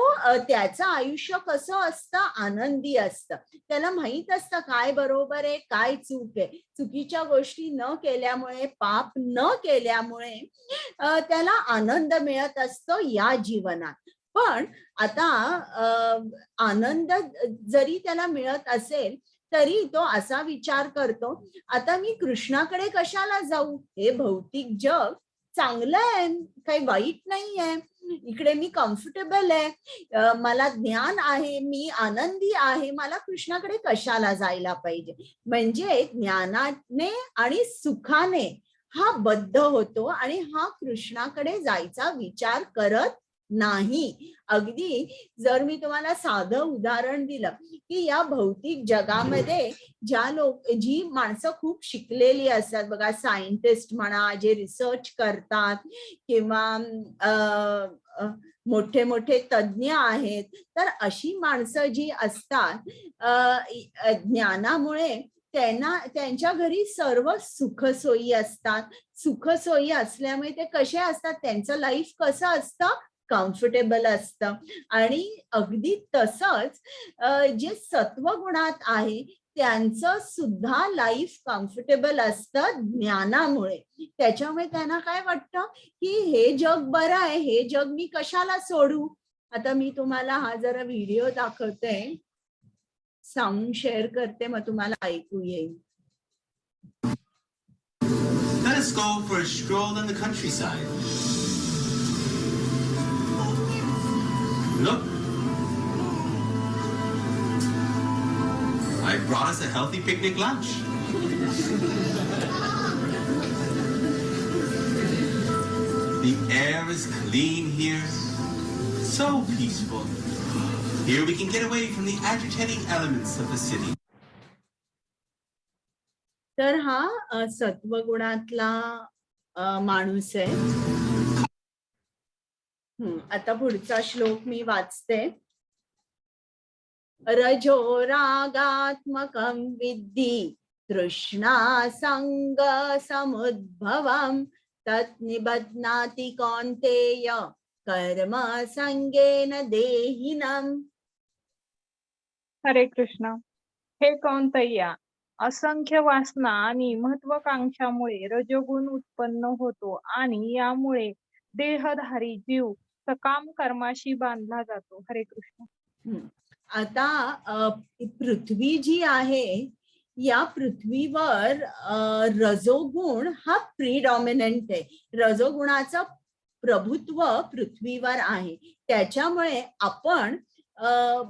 त्याचं आयुष्य कसं असतं, आनंदी असतं. त्याला माहित असतं काय बरोबर आहे, काय चूक आहे. चुकीच्या गोष्टी न केल्यामुळे, पाप न केल्यामुळे त्याला आनंद मिळत असतो या जीवनात. पण आता आनंद जरी त्याला मिळत असेल तरी तो असा विचार करतो, आता मी कृष्णाकडे कशाला जाऊ, हे भौतिक जग चांगलं आहे, काही वाईट नाही आहे, इकडे मी कम्फर्टेबल आहे, मला ज्ञान आहे, मी आनंदी आहे, मला कृष्णाकडे कशाला जायला पाहिजे. म्हणजे ज्ञानाने आणि सुखाने हा बद्ध होतो आणि हा कृष्णाकडे जायचा विचार करत नाही. अगदी जर मी तुम्हाला साधं उदाहरण दिलं की या भौतिक जगामध्ये जी माणसं खूप शिकलेली असतात बघा, सायंटिस्ट म्हणा, जे रिसर्च करतात किंवा मोठे मोठे तज्ञ आहेत, तर अशी माणसं जी असतात ज्ञानामुळे त्यांच्या घरी सर्व सुखसोयी असतात. सुखसोयी असल्यामुळे ते कसे असतात, त्यांचं लाईफ कसं असतं, कम्फर्टेबल असतं. आणि अगदी तसंच जे सत्वगुणात आहे त्यांचं सुद्धा लाईफ कम्फर्टेबल असतं ज्ञानामुळे. त्याच्यामुळे त्यांना काय वाटतं की हे जग बरं आहे, हे जग मी कशाला सोडू. आता मी तुम्हाला हा जरा व्हिडिओ दाखवते, साऊंड शेअर करते, मग तुम्हाला ऐकू येईल. Let us go for a stroll in the countryside. Look. I brought us a healthy picnic lunch. The air is clean here, so peaceful. Here we can get away from the agitating elements of the city. तर हा सत्वगुणातला माणूस आहे. आता पुढचा श्लोक मी वाचते. रजो रागात्मकं विद्धि तृष्णा संग समुद्भवं तत् निबध्नाति कौन्तेय कर्म संगेन देहिनम्. हरे कृष्ण. हे कौंतैया, असंख्य वासना आणि महत्वाकांक्षामुळे रजोगुण उत्पन्न होतो आणि यामुळे देहधारी जीव सकाम कर्माशी बांधला जातो. हरे कृष्ण. आता पृथ्वी जी आहे, या पृथ्वीवर रजोगुण हा प्रिडॉमिनंट आहे. रजोगुणाचं प्रभुत्व पृथ्वीवर आहे. त्याच्यामुळे आपण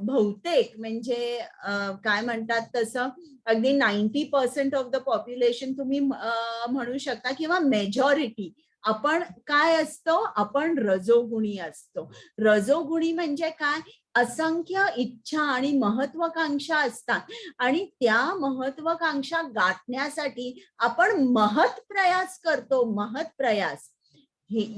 बहुतेक म्हणजे काय म्हणतात तसं अगदी 90% ऑफ द पॉप्युलेशन तुम्ही म्हणू शकता किंवा मेजॉरिटी आपण काय असतो, आपण रजोगुणी असतो. रजोगुणी म्हणजे काय, असंख्य इच्छा आणि महत्वाकांक्षा असतात आणि त्या महत्वाकांक्षा गाठण्यासाठी आपण महत् प्रयास करतो. महत् प्रयास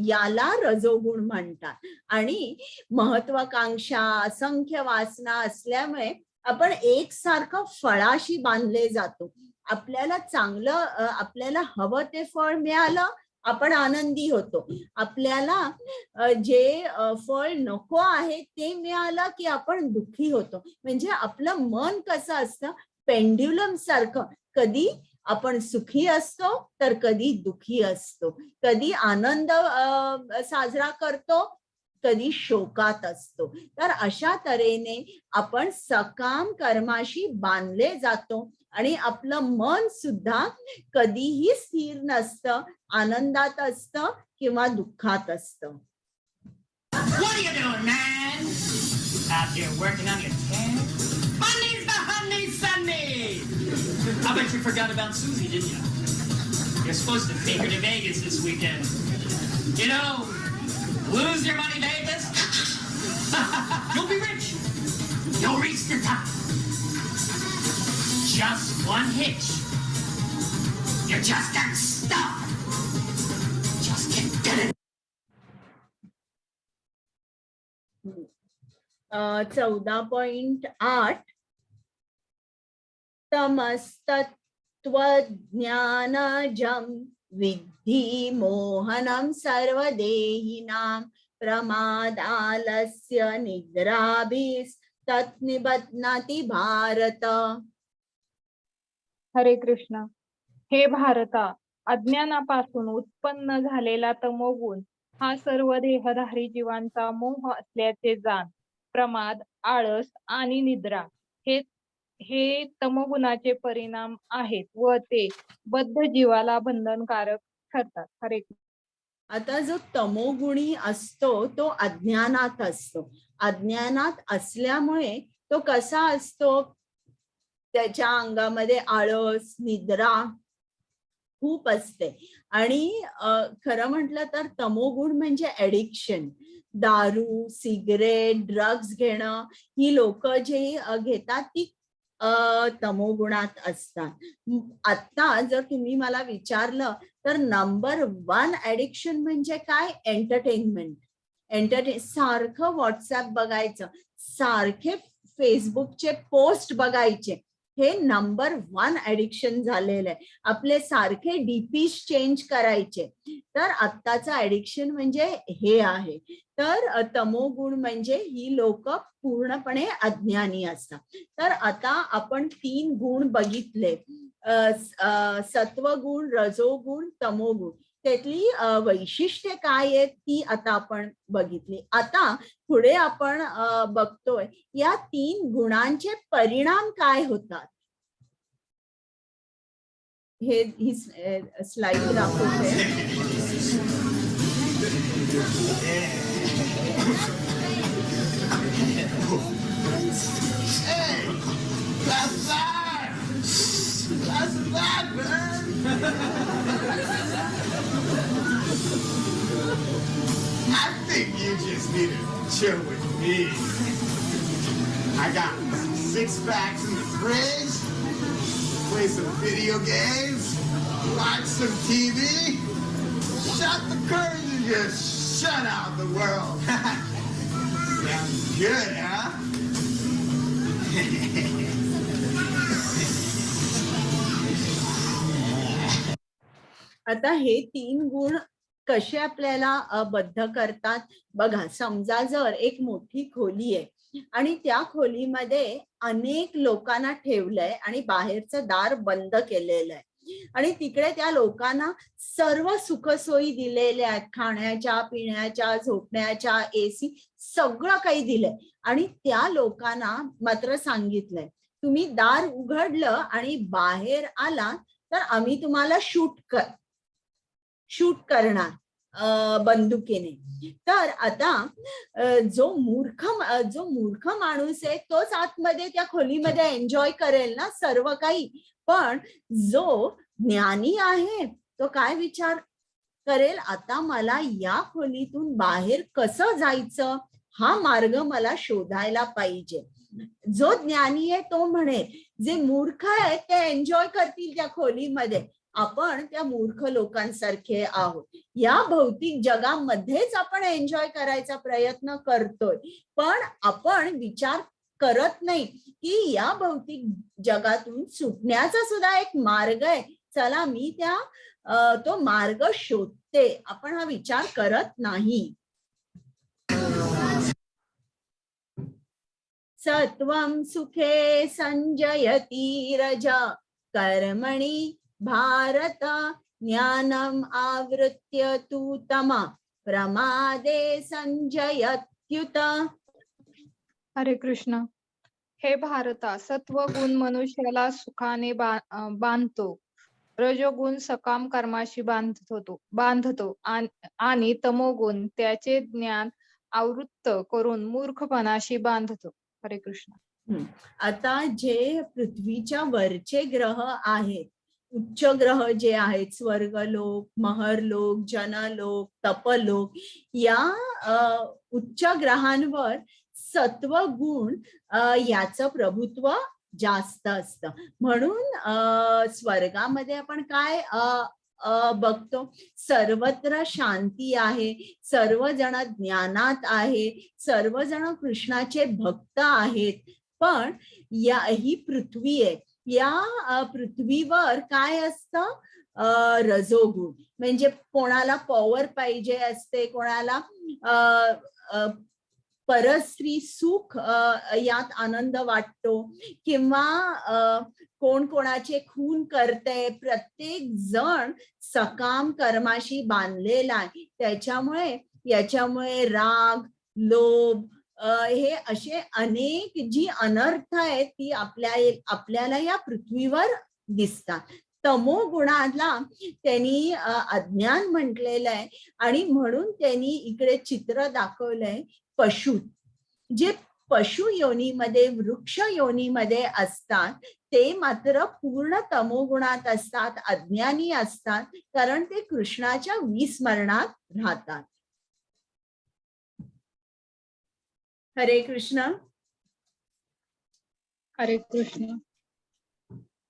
याला रजोगुण म्हणतात. आणि महत्वाकांक्षा, असंख्य वासना असल्यामुळे आपण एकसारखं फळाशी बांधले जातो. आपल्याला चांगलं, आपल्याला हवं ते फळ मिळालं, आपण आनंदी होतो. आपल्याला जे फळ नको आहे ते मिळालं की आपण दुःखी होतो. म्हणजे आपलं मन कसं असतं, पेंड्युलम सारखं, कधी आपण सुखी असतो तर कधी दुःखी असतो, कधी आनंद साजरा करतो कधी शोकात असतो. तर अशा तऱ्हेने आपण सकाम कर्माशी बांधले जातो आणि आपलं मन सुद्धा कधीही स्थिर नसतं, आनंदात असतं किंवा दुःखात असतं. What are you doing, man? Out here working on your tan? Money's the honey Sunday! I bet you forgot about Susie, didn't you? You're supposed to take her to Vegas this weekend. You know, lose your money, Vegas. You'll be rich. You'll reach the top. Just one hitch. You're just getting stuck. Just get it. 14.8 तमस्तत्त्वज्ञानजं विद्धि मोहनं सर्वदेहिनां प्रमादालस्य निद्राभिस्तन्निबध्नाति भारत. हरे कृष्ण. हे भारता, अज्ञानापासून उत्पन्न झालेला तमोगुण हा सर्व देहधारी जीवांचा मोह असल्याचे जाण. प्रमाद, आळस आणि निद्रा हे तमोगुणाचे परिणाम आहेत व ते बद्ध जीवाला बंधनकारक ठरतात. हरे कृष्ण. आता जो तमोगुणी असतो तो अज्ञानात असतो. अज्ञानात असल्यामुळे तो कसा असतो, त्याच्या अंगामध्ये आळस, निद्रा खूप असते. आणि खरं म्हटलं तर तमोगुण म्हणजे ऍडिक्शन. दारू, सिगरेट, ड्रग्ज घेणं, ही लोक जे घेतात ती तमोगुणात असतात. आता जर तुम्ही मला विचारलं तर नंबर 1 ऍडिक्शन म्हणजे काय? एंटरटेनमेंट. सारखं व्हॉट्सअप बघायचं, सारखे फेसबुकचे पोस्ट बघायचे, हे नंबर 1 ऍडिक्शन झालेलं आहे. आपले सारखे डीपी चेंज करायचे. तर आत्ताचं ऍडिक्शन म्हणजे हे आहे. तर तमोगुण म्हणजे ही लोक पूर्णपणे अज्ञानी असतात. तर आता आपण 3 गुण बघितले, सत्वगुण, रजोगुण, तमोगुण. त्यातली वैशिष्ट्ये काय आहेत ती आता आपण बघितली. आता पुढे आपण बघतोय या 3 गुणांचे परिणाम काय होतात. ही स्लाइड दाखवते. I think you just need to chill with me. I got 6 packs in the fridge, play some video games, watch some TV, shut the curtains and just shut out the world. Sounds good, huh? आता हे 3 गुण कसे आपल्याला बद्ध करतात बघा. समजा जर एक मोठी खोली आहे आणि त्या खोलीमध्ये अनेक लोकांना ठेवलंय आणि बाहेरचं दार बंद केलेलं आहे आणि तिकडे त्या लोकांना सर्व सुखसोयी दिलेल्या आहेत, खाण्याच्या, पिण्याच्या, झोपण्याच्या, एसी, सगळं काही दिलंय. आणि त्या लोकांना मात्र सांगितलंय तुम्ही दार उघडलं आणि बाहेर आला तर आम्ही तुम्हाला शूट करणार बंदुकीने. तर आता जो मूर्ख माणूस आहे तोच आतमध्ये त्या खोलीमध्ये एन्जॉय करेल ना सर्व काही. पण जो ज्ञानी आहे तो काय विचार करेल, आता मला या खोलीतून बाहेर कसं जायचं हा मार्ग मला शोधायला पाहिजे. जो ज्ञानी आहे तो म्हणेल, जे मूर्ख आहेत ते एन्जॉय करतील त्या खोलीमध्ये. आपण त्या मूर्ख लोकांसारखे आहोत. या भौतिक जगामध्येच आपण एन्जॉय करायचा प्रयत्न करतोय, पण आपण विचार करत नाही की या भौतिक जगातून सुटण्याचा सुद्धा एक मार्ग आहे. चला मी तो मार्ग शोधते. आपण हा विचार करत नाही. सत्वं सुखे संजयति रज कर्मणि भारत ज्ञानम आवृत्य तु तम प्रमादे संजयत्युत. हरे कृष्ण. हे भारता, सत्वगुण मनुष्याला सुखाने बांधतो, रजोगुण सकाम कर्माशी बांधतो आणि तमोगुण त्याचे ज्ञान आवृत्त करून मूर्खपणाशी बांधतो. हरे कृष्ण. आता जे पृथ्वीच्या वरचे ग्रह आहेत, उच्च ग्रह जे आहेत, स्वर्गलोक, महरलोक, जनलोक, तपलोक, या उच्च ग्रहांवर सत्वगुण याचं प्रभुत्व जास्त असतं. म्हणून स्वर्गामध्ये आपण काय बघतो, सर्वत्र शांती आहे, सर्वजण ज्ञानात आहे, सर्वजण कृष्णाचे भक्त आहेत. पण ही पृथ्वी आहे, या पृथ्वीवर काय असतं, रजोगुण. म्हणजे कोणाला पॉवर पाहिजे असते, कोणाला परस्त्री सुख यात आनंद वाटतो, किंवा कोण कोणाचे खून करते. प्रत्येक जण सकाम कर्माशी बांधलेला आहे. याच्यामुळे राग, लोभ, हे असे अनेक जी अनर्थ आहेत ती आपल्याला या पृथ्वीवर दिसतात. तमोगुणाला त्यांनी अज्ञान म्हटलेलं आहे, आणि म्हणून त्यांनी इकडे चित्र दाखवलंय पशु. जे पशु योनीमध्ये, वृक्ष योनीमध्ये असतात ते मात्र पूर्ण तमोगुणात असतात, अज्ञानी असतात, कारण ते कृष्णाच्या विस्मरणात राहतात. हरे कृष्ण. हरे कृष्ण.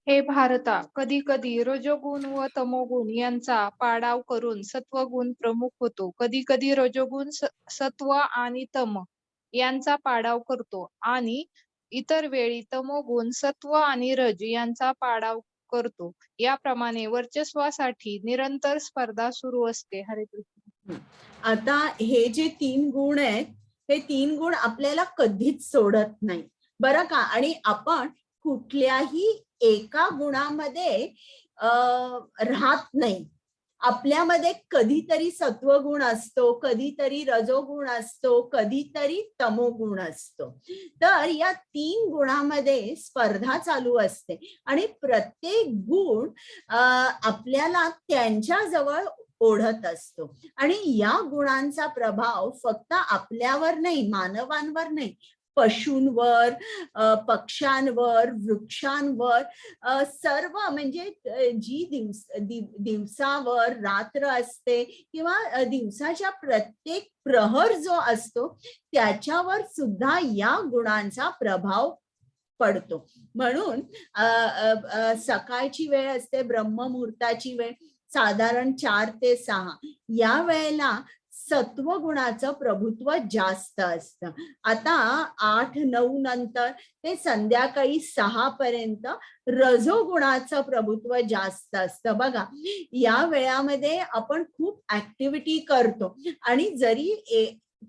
हे भारता, कधी कधी रजोगुण व तमोगुण यांचा पाडाव करून सत्वगुण प्रमुख होतो. कधी कधी रजोगुण सत्व आणि तम यांचा पाडाव करतो, आणि इतर वेळी तमोगुण सत्व आणि रज यांचा पाडाव करतो. याप्रमाणे वर्चस्वासाठी निरंतर स्पर्धा सुरू असते. हरे कृष्ण. आता हे जे 3 गुण आहेत, हे 3 गुण आपल्याला कधीच सोडत नाही, बरं का. आणि आपण कुठल्याही एका गुणामध्ये राहत नाही. आपल्यामध्ये कधीतरी सत्वगुण असतो, कधीतरी रजोगुण असतो, कधीतरी तमोगुण असतो. तर या 3 गुणामध्ये स्पर्धा चालू असते, आणि प्रत्येक गुण आपल्याला त्यांच्या जवळ ओढत असतो. आणि या गुणांचा प्रभाव फक्त आपल्यावर नाही, मानवांवर नाही, पशूंवर, पक्ष्यांवर, वृक्षांवर, सर्व, म्हणजे जी दिवसावर रात्र असते, किंवा दिवसाच्या प्रत्येक प्रहर जो असतो त्याच्यावर सुद्धा या गुणांचा प्रभाव पडतो. म्हणून सकाळची वेळ असते, ब्रह्ममुहूर्ताची वेळ, साधारण 4 ते 6 या वेळेला सत्वगुणाचं प्रभुत्व जास्त असतं. आता 8-9 नंतर ते संध्याकाळी 6 पर्यंत रजोगुणाचं प्रभुत्व जास्त असतं. बघा, या वेळामध्ये आपण खूप ऍक्टिव्हिटी करतो, आणि जरी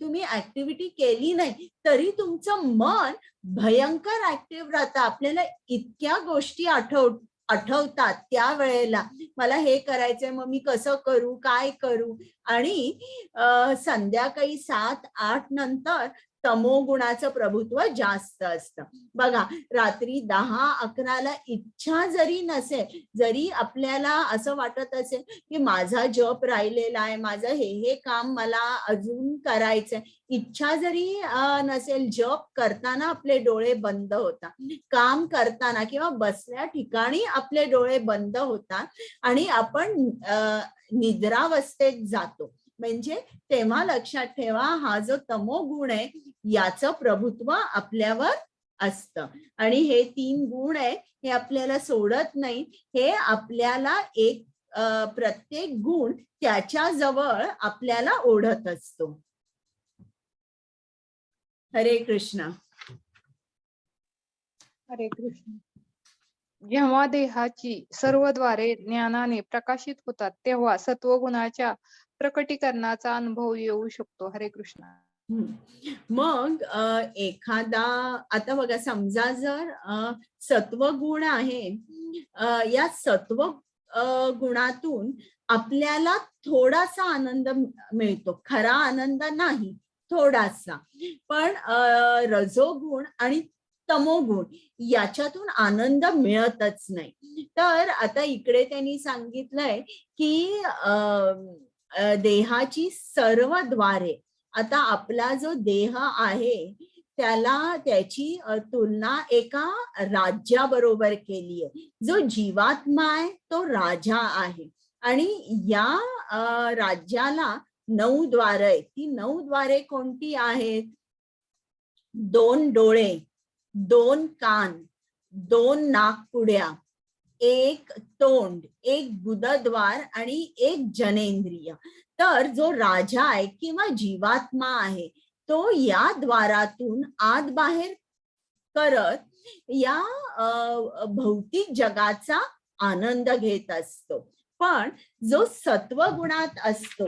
तुम्ही ऍक्टिव्हिटी केली नाही तरी तुमचं मन भयंकर ऍक्टिव्ह राहतं. आपल्याला इतक्या गोष्टी आठवतात त्या वेळेला, मला हे करायचंय, मग मी कसं करू, काय करू. आणि संध्याकाळी 7-8 नंतर तमोगुणाचं प्रभुत्व जास्त असतं. बघा, रात्री 10-11ला इच्छा जरी नसेल, जरी आपल्याला असं वाटत असेल की माझा जप राहिलेला आहे, माझं हे काम मला अजून करायचंय, इच्छा जरी नसेल, जप करताना आपले डोळे बंद होतात, काम करताना किंवा बसल्या ठिकाणी आपले डोळे बंद होतात, आणि आपण निद्रावस्थेत जातो. म्हणजे तेव्हा लक्षात ठेवा, हा जो तमोगुण आहे याचं प्रभुत्व आपल्यावर असतं. आणि हे 3 गुण आहे, हे आपल्याला सोडत नाही. हे आपल्याला प्रत्येक गुण त्याच्या जवळ आपल्याला ओढत असतो. हरे कृष्ण. हरे कृष्ण. जेव्हा देहाची सर्व द्वारे ज्ञानाने प्रकाशित होतात तेव्हा सत्वगुणाच्या प्रकटीकरणाचा अनुभव येऊ शकतो. हरे कृष्ण. मग एखादा, आता बघा, समजा जर सत्वगुण आहे, या गुणातून आपल्याला थोडासा आनंद मिळतो, खरा आनंद नाही, थोडासा. पण रजोगुण आणि तमोगुण याच्यातून आनंद मिळतच नाही. तर आता इकडे त्यांनी सांगितलंय की देहाची सर्व द्वारे, आता आपला जो देह आहे त्याला त्याची तुलना एका राज्याबरोबर केली आहे. जो जीवात्मा आहे तो राजा आहे आणि या राज्याला 9 द्वार आहेत. ती 9 द्वारे कोणती आहेत? 2 डोळे, 2 कान, 2 नाकपुड्या, 1 तोंड, 1 गुदद्वार आणि 1 जनेंद्रिय. तर जो राजा आहे किंवा जीवात्मा आहे तो या द्वारातून आत बाहेर करत या भौतिक जगाचा आनंद घेत असतो. पण जो सत्वगुणात असतो,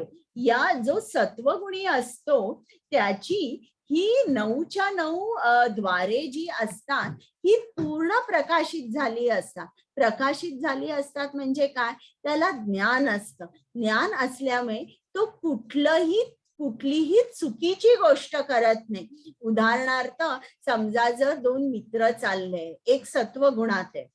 जो सत्वगुणी असतो त्याची ही 9च्या 9 द्वारे जी असतात ही पूर्ण प्रकाशित झाली असतात. प्रकाशित झाली असतात म्हणजे काय? त्याला ज्ञान असतं. ज्ञान असल्यामुळे तो कुठलीही चुकीची गोष्ट करत नाही. उदाहरणार्थ समजा जर 2 मित्र चालले, एक सत्वगुणात आहे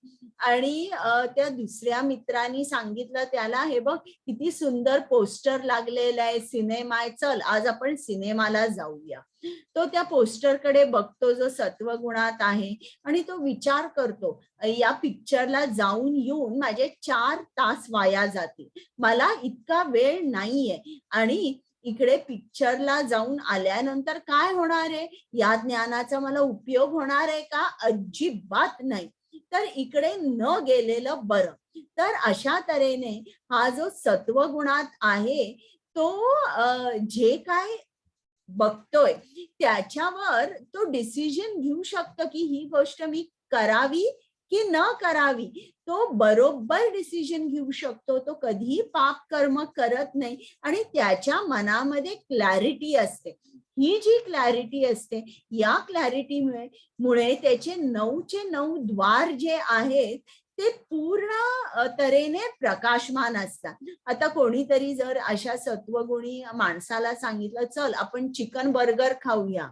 आणि त्या दुसऱ्या मित्रांनी सांगितलं त्याला, हे बघ किती सुंदर पोस्टर लागलेलं आहे, सिनेमा आहे, चल आज आपण सिनेमाला जाऊया. तो त्या पोस्टरकडे बघतो जो सत्वगुणात आहे आणि तो विचार करतो, या पिक्चरला जाऊन येऊन माझे 4 तास वाया जातील, मला इतका वेळ नाहीये. आणि इकडे पिक्चरला जाऊन आल्यानंतर काय होणार आहे? या ज्ञानाचा मला उपयोग होणार आहे का? अजिबात नाही. तर इकडे न गेलेलं बरं. तर अशा तऱ्हेने हा जो सत्वगुणात आहे तो जे काय बघतोय त्याच्यावर तो डिसिजन घेऊ शकतो की ही गोष्ट मी करावी की न करावी. तो बरोबर डिसिजन घेऊ शकतो. तो कधीही पाप कर्म करत नाही आणि त्याच्या मनामध्ये क्लॅरिटी असते. ही जी क्लॅरिटी असते या क्लॅरिटीमुळे त्याचे 9चे 9 द्वार जे आहेत ते पूर्ण तऱ्हेने प्रकाशमान असतात. आता कोणीतरी जर अशा सत्वगुणी माणसाला सांगितलं चल आपण चिकन बर्गर खाऊया,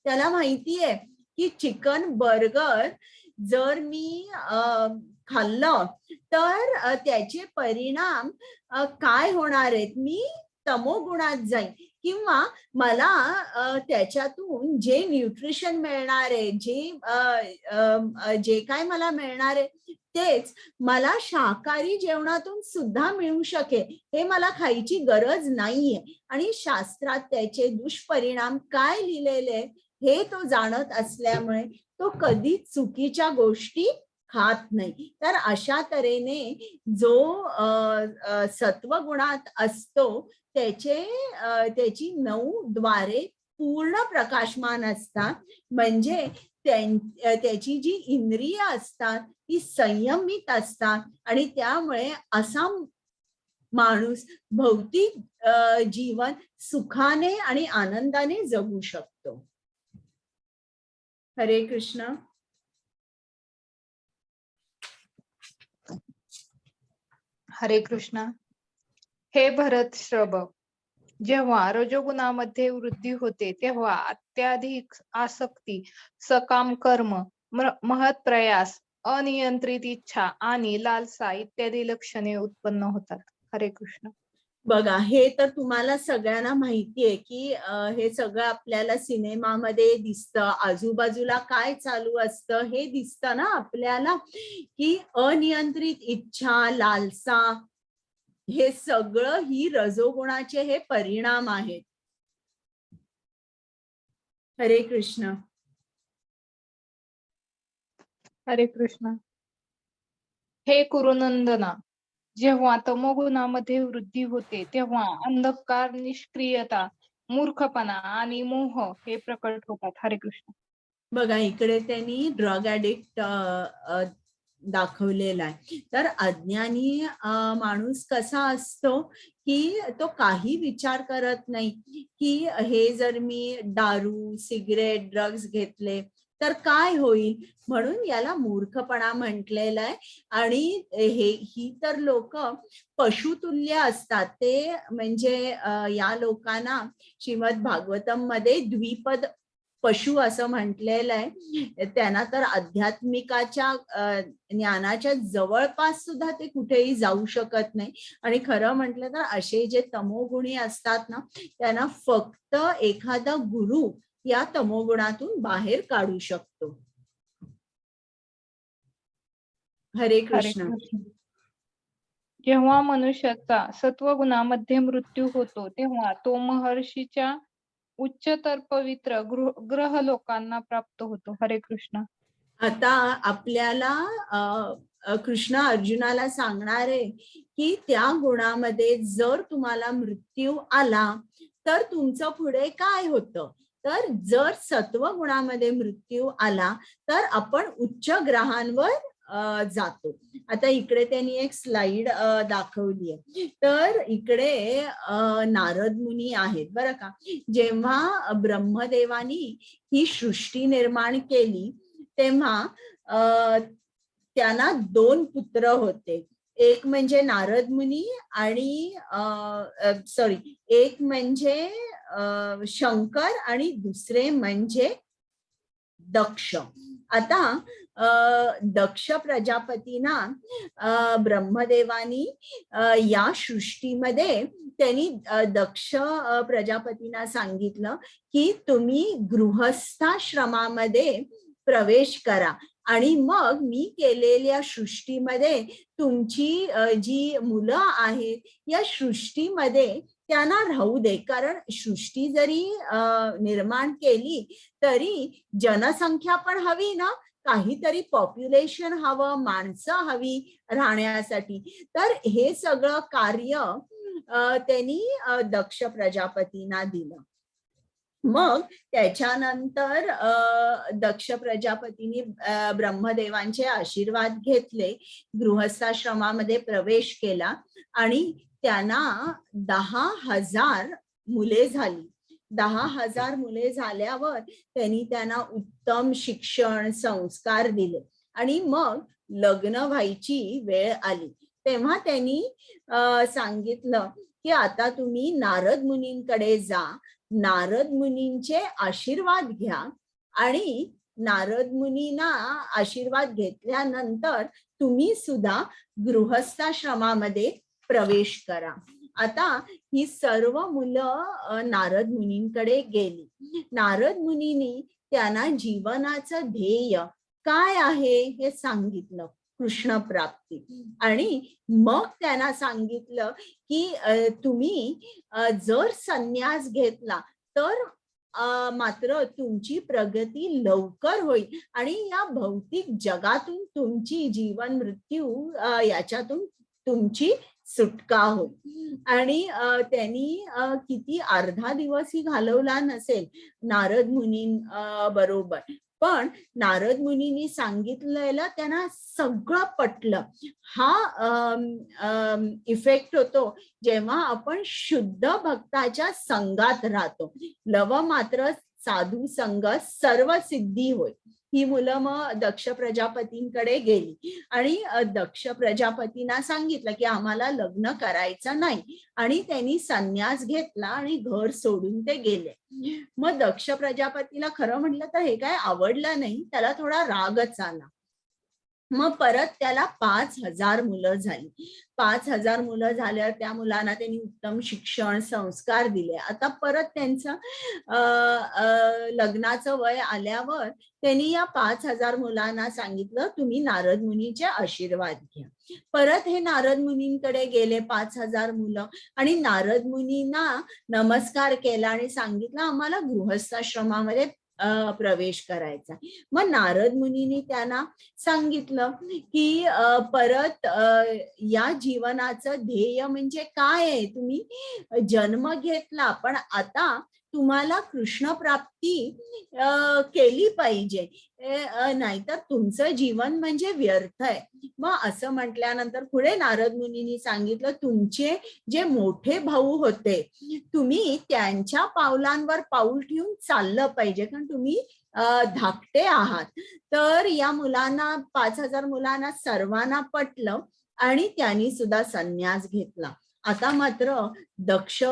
त्याला माहितीये की चिकन बर्गर जर मी खाल्लं तर त्याचे परिणाम काय होणार आहेत? मी तमोगुणात जाईन किंवा मला त्याच्यातून जे न्यूट्रिशन मिळणार आहे, जे काय मला मिळणार आहे तेच मला शाकाहारी जेवणातून सुद्धा मिळू शकेल. हे मला खायची गरज नाहीये. आणि शास्त्रात त्याचे दुष्परिणाम काय लिहिलेले हे तो जाणत असल्यामुळे तो कधी चुकीच्या गोष्टी खात नाही. तर अशा तऱ्हेने जो सत्वगुणात असतो त्याची 9 द्वारे पूर्ण प्रकाशमान असतात. म्हणजे त्याची जी इंद्रिय असतात ती संयमित असतात आणि त्यामुळे असा माणूस भौतिक जीवन सुखाने आणि आनंदाने जगू शकतो. हरे कृष्ण. हरे कृष्ण. हे भरत श्रभ, जेव्हा रजोगुणामध्ये वृद्धी होते तेव्हा अत्याधिक आसक्ती, सकाम कर्म, महत् प्रयास, अनियंत्रित इच्छा आणि लालसा इत्यादी लक्षणे उत्पन्न होतात. हरे कृष्ण. बघा, हे तर तुम्हाला सगळ्यांना माहितीये की हे सगळं आपल्याला सिनेमामध्ये दिसतं. आजूबाजूला काय चालू असतं हे दिसतं ना आपल्याला, की अनियंत्रित इच्छा, लालसा, हे सगळं ही रजोगुणाचे हे परिणाम आहेत. हरे कृष्ण. हरे कृष्ण. हे कुरुनंदना, जेव्हा तमोगुणामध्ये वृद्धी होते तेव्हा अंधकार, निष्क्रियता, मूर्खपणा आणि मोह हे प्रकट होतात. हरे कृष्ण. बघा, इकडे त्यांनी ड्रग ऍडिक्ट दाखवलेला आहे. तर अज्ञानी माणूस कसा असतो की तो काही विचार करत नाही की हे जर मी दारू, सिगरेट, ड्रग्ज घेतले तर काय होईल, म्हणून याला मूर्खपणा म्हटलेलं आहे. आणि ही तर लोक पशुतुल्य असतात. ते म्हणजे या लोकांना श्रीमद भागवतम मध्ये द्विपद पशु असं म्हटलेलं आहे. त्यांना तर आध्यात्मिकाच्या ज्ञानाच्या जवळपास सुद्धा ते कुठेही जाऊ शकत नाही. आणि खरं म्हटलं तर असे जे तमोगुणी असतात ना, त्यांना फक्त एखादा गुरु या तमोगुणातून बाहेर काढू शकतो. हरे कृष्ण. जेव्हा मनुष्याचा सत्वगुणामध्ये मृत्यू होतो तेव्हा तो महर्षीच्या उच्चतर पवित्र ग्रह लोकांना प्राप्त होतो. हरे कृष्ण. आता आपल्याला कृष्ण अर्जुनाला सांगणार आहे की त्या गुणामध्ये जर तुम्हाला मृत्यू आला तर तुमचं पुढे काय होतं. तर जर सत्व गुणामध्ये मृत्यू आला तर आपण उच्च ग्रहांवर जातो. आता इकडे त्यांनी एक स्लाइड दाखवली आहे. तर इकडे नारद मुनी आहेत बरं का. जेव्हा ब्रह्मदेवानी ही सृष्टी निर्माण केली तेव्हा त्यांना 2 पुत्र होते. एक म्हणजे नारद मुनी आणि एक म्हणजे शंकर आणि दुसरे म्हणजे दक्ष. आता दक्ष प्रजापतींना ब्रह्मदेवानी या सृष्टीमध्ये त्यांनी दक्ष प्रजापतींना सांगितलं की तुम्ही गृहस्थाश्रमामध्ये प्रवेश करा आणि मग मी केलेल्या सृष्टीमध्ये तुमची जी मुलं आहेत या सृष्टीमध्ये त्यांना राहू दे. कारण सृष्टी जरी निर्माण केली तरी जनसंख्या पण हवी ना, काहीतरी पॉप्युलेशन हवं, माणसं हवी राहण्यासाठी. तर हे सगळं कार्य त्यांनी दक्ष प्रजापतींना दिलं. मग त्याच्यानंतर दक्ष प्रजापतींनी ब्रह्मदेवांचे आशीर्वाद घेतले, गृहस्थाश्रमामध्ये प्रवेश केला आणि त्यांना 10,000 मुले झाली. 10,000 मुले झाल्यावर त्यांना उत्तम शिक्षण संस्कार दिले आणि मग लग्न व्हायची वेळ आली. तेव्हा त्यांनी सांगितलं की आता तुम्ही नारद मुनींकडे जा, नारद मुनींचे आशीर्वाद घ्या आणि नारद मुनींना आशीर्वाद घेतल्यानंतर तुम्ही सुद्धा गृहस्थाश्रमामध्ये प्रवेश करा. आता ही सर्व मुलं नारद मुनींकडे गेली. नारद मुनींनी त्यांना जीवनाचं ध्येय काय आहे हे सांगितलं, कृष्ण प्राप्ती. आणि मग त्यांना सांगितलं की तुम्ही जर संन्यास घेतला तर मात्र तुमची प्रगती लवकर होईल आणि या भौतिक जगातून तुमची जीवन मृत्यू याच्यातून तुमची सुटका होईल. आणि त्यांनी किती अर्धा दिवसही घालवला नसेल नारद मुनी बरोबर, पण नारद मुनींनी सांगितलेलं त्यांना सगळं पटलं. हा इफेक्ट होतो जेव्हा आपण शुद्ध भक्ताच्या संगात राहतो. लव मात्र साधू संग सर्व सिद्धी होय. ही मुलं मग दक्ष प्रजापतींकडे गेली आणि दक्ष प्रजापतींना सांगितलं की आम्हाला लग्न करायचं नाही आणि त्यांनी संन्यास घेतला आणि घर सोडून ते गेले. मग दक्ष प्रजापतीला खरं म्हटलं तर हे काय आवडलं नाही, त्याला थोडा रागच आला. मग परत त्याला 5,000 मुलं झाली. 5,000 मुलं झाल्यावर त्या मुलांना त्यांनी उत्तम शिक्षण संस्कार दिले. आता परत त्यांचं लग्नाचं वय आल्यावर त्यांनी या 5,000 मुलांना सांगितलं तुम्ही नारद मुनीचे आशीर्वाद घ्या. परत हे नारद मुनींकडे गेले 5,000 मुलं आणि नारद मुनींना नमस्कार केला आणि सांगितलं आम्हाला गृहस्थाश्रमामध्ये प्रवेश करायचा. मग नारद मुनींनी त्यांना सांगितलं की परत या जीवनाचं ध्येय म्हणजे काय आहे. तुम्ही जन्म घेतला पण आता तुम्हाला कृष्ण प्राप्ती केली पाहिजे, नाहीतर तुमचं जीवन म्हणजे व्यर्थ आहे. मग असं म्हटल्यानंतर पुढे नारद मुनींनी सांगितलं, तुमचे जे मोठे भाऊ होते तुम्ही त्यांच्या पावलांवर पाऊल ठेवून चाललं पाहिजे, कारण तुम्ही धाकटे आहात. तर या मुलांना 5,000 मुलांना सर्वांना पटलं आणि त्यांनी सुद्धा संन्यास घेतला. आता मात्र दक्ष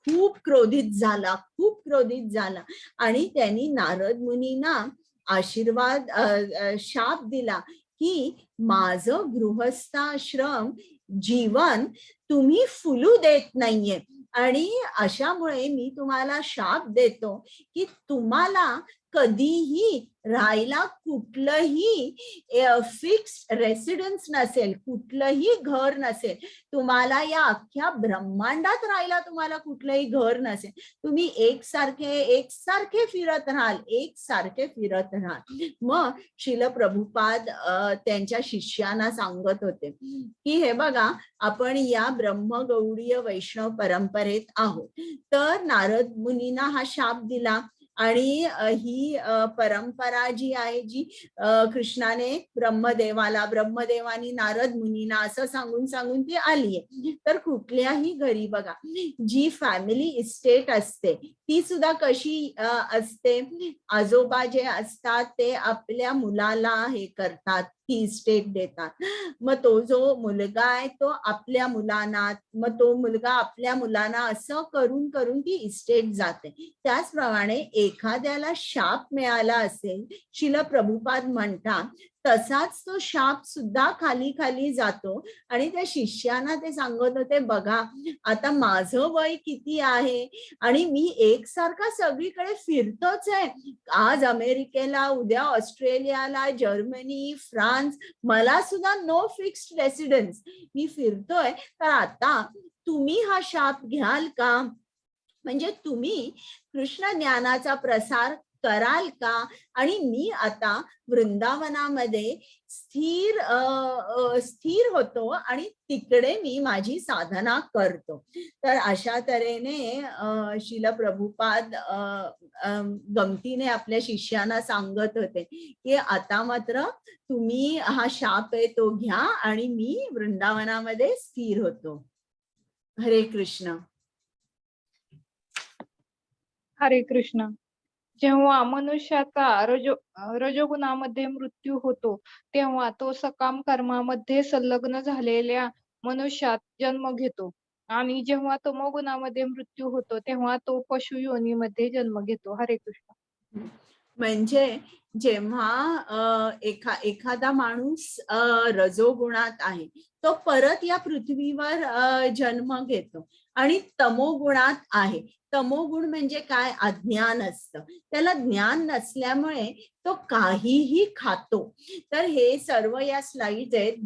खूप क्रोधित झाला आणि त्यांनी नारद मुनींना आशीर्वाद शाप दिला की माझं गृहस्थाश्रम जीवन तुम्ही फुलू देत नाहीये आणि अशामुळे मी तुम्हाला शाप देतो की तुम्हाला कधीही राहायला कुठलंही फिक्स रेसिडेन्स नसेल, कुठलंही घर नसेल. तुम्हाला या अख्ख्या ब्रह्मांडात राहायला तुम्हाला कुठलंही घर नसेल. तुम्ही एकसारखे फिरत राहाल. मग श्रील प्रभुपाद त्यांच्या शिष्यांना सांगत होते की हे बघा, आपण या ब्रह्मगौडीय वैष्णव परंपरेत आहोत. तर नारद मुनींना हा शाप दिला आणि ही परंपरा जी आहे, जी कृष्णाने ब्रह्मदेवानी नारद मुनींना असं सांगून ती आली आहे. तर कुठल्याही घरी बघा, जी फॅमिली इस्टेट असते ती सुद्धा कशी असते, आजोबा जे असतात ते आपल्या मुलाला हे करतात, ती इस्टेट देतात. मग तो जो मुलगा आहे तो आपल्या मुलांना, मग तो मुलगा आपल्या मुलांना, असं करून ती इस्टेट जाते. त्याचप्रमाणे एखाद्याला शाप मिळाला असेल, श्रील प्रभुपाद म्हणतात, तसाच तो शाप सुद्धा खाली जातो. आणि त्या शिष्यांना ते सांगत होते, बघा आता माझं वय किती आहे आणि मी एकसारखा सगळीकडे फिरतोच आहे. आज अमेरिकेला, उद्या ऑस्ट्रेलियाला, जर्मनी, फ्रान्स, मला सुद्धा नो फिक्स्ड रेसिडेन्स, मी फिरतोय. तर आता तुम्ही हा शाप घ्याल का? म्हणजे तुम्ही कृष्ण ज्ञानाचा प्रसार कराल का? आणि मी आता वृंदावनामध्ये स्थिर होतो आणि तिकडे मी माझी साधना करतो. तर अशा तऱ्हेने श्रील प्रभुपाद गमतीने आपल्या शिष्यांना सांगत होते की आता मात्र तुम्ही हा शाप आहे तो घ्या आणि मी वृंदावनामध्ये स्थिर होतो. हरे कृष्ण. हरे कृष्ण. जेव्हा मनुष्याचा रजोगुणामध्ये मृत्यू होतो तेव्हा तो सकाम कर्मामध्ये संलग्न झालेल्या मनुष्यात जन्म घेतो आणि जेव्हा तमोगुणामध्ये मृत्यू होतो तेव्हा तो पशु योनीमध्ये जन्म घेतो. हरे कृष्ण. म्हणजे जेव्हा एखादा माणूस रजोगुणात आहे तो परत या पृथ्वीवर जन्म घेतो आणि तमोगुणात आहे. तमोगुण म्हणजे काय? अज्ञान असतं. त्याला ज्ञान नसल्यामुळे तो काहीही खातो. तर हे सर्व या स्लाइड्स आहेत,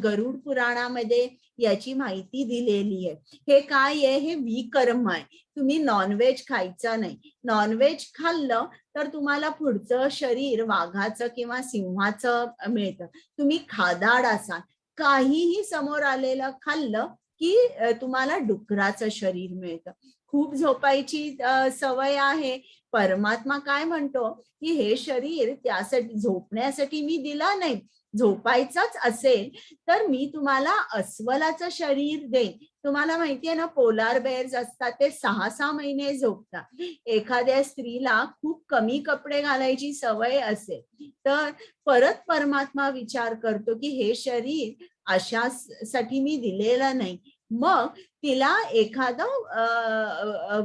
गरुड पुराणामध्ये याची माहिती दिलेली आहे. हे काय आहे? हे विकर्म आहे. तुम्ही नॉनव्हेज खायचं नाही. नॉनव्हेज खाल्लं तर तुम्हाला पुढचं शरीर वाघाचं किंवा सिंहाचं मिळतं. तुम्ही खादाड असाल. काहीही समोर आलेलं खाल्लं की तुम्हाला डुकराचं शरीर मिळतं. खूप झोपायची सवय आहे. परमात्मा काय म्हणतो की हे शरीर त्यासाठी, झोपण्यासाठी मी दिला नाही. झोपायचंच असेल तर मी तुम्हाला अस्वलाचं शरीर देईन. तुम्हाला माहितीये ना, पोलार बेअर्स असतात ते 6-6 महिने झोपतात. एखाद्या स्त्रीला खूप कमी कपडे घालायची सवय असेल तर परत परमात्मा विचार करतो की हे शरीर अशासाठी मी दिलेलं नाही. मग तिला एखादं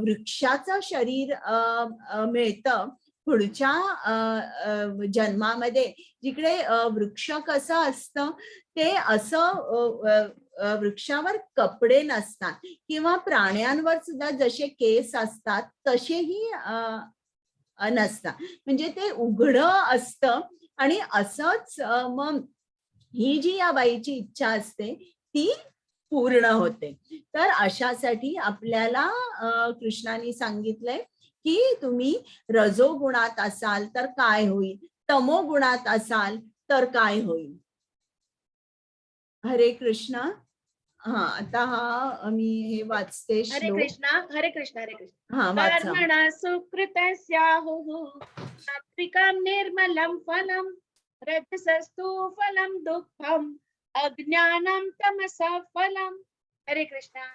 वृक्षाचं शरीर मिळतं पुढच्या जन्मामध्ये, जिकडे वृक्ष कसं असतं ते असं वृक्षावर कपडे नसतात किंवा प्राण्यांवर सुद्धा जसे केस असतात तसेही नसतात. म्हणजे ते उघडं असतं आणि असंच मग ही जी या बाईची इच्छा असते ती पूर्ण होते. तर अशासाठी आपल्याला कृष्णाने सांगितलंय की तुम्ही रजोगुणात असाल तर काय होईल, तमोगुणात असाल तर काय होईल. हरे कृष्ण. हा आता हा मी हे वाचते हरे श्लोक. कृष्णा हरे कृष्णा हरे कृष्ण. हा वाचा. कर्मणा सुकृतस्याहुः सात्विकं निर्मलं फलं रजसस्तु फलं दुःखम् अज्ञानं तमसः फलं. हरे कृष्णा.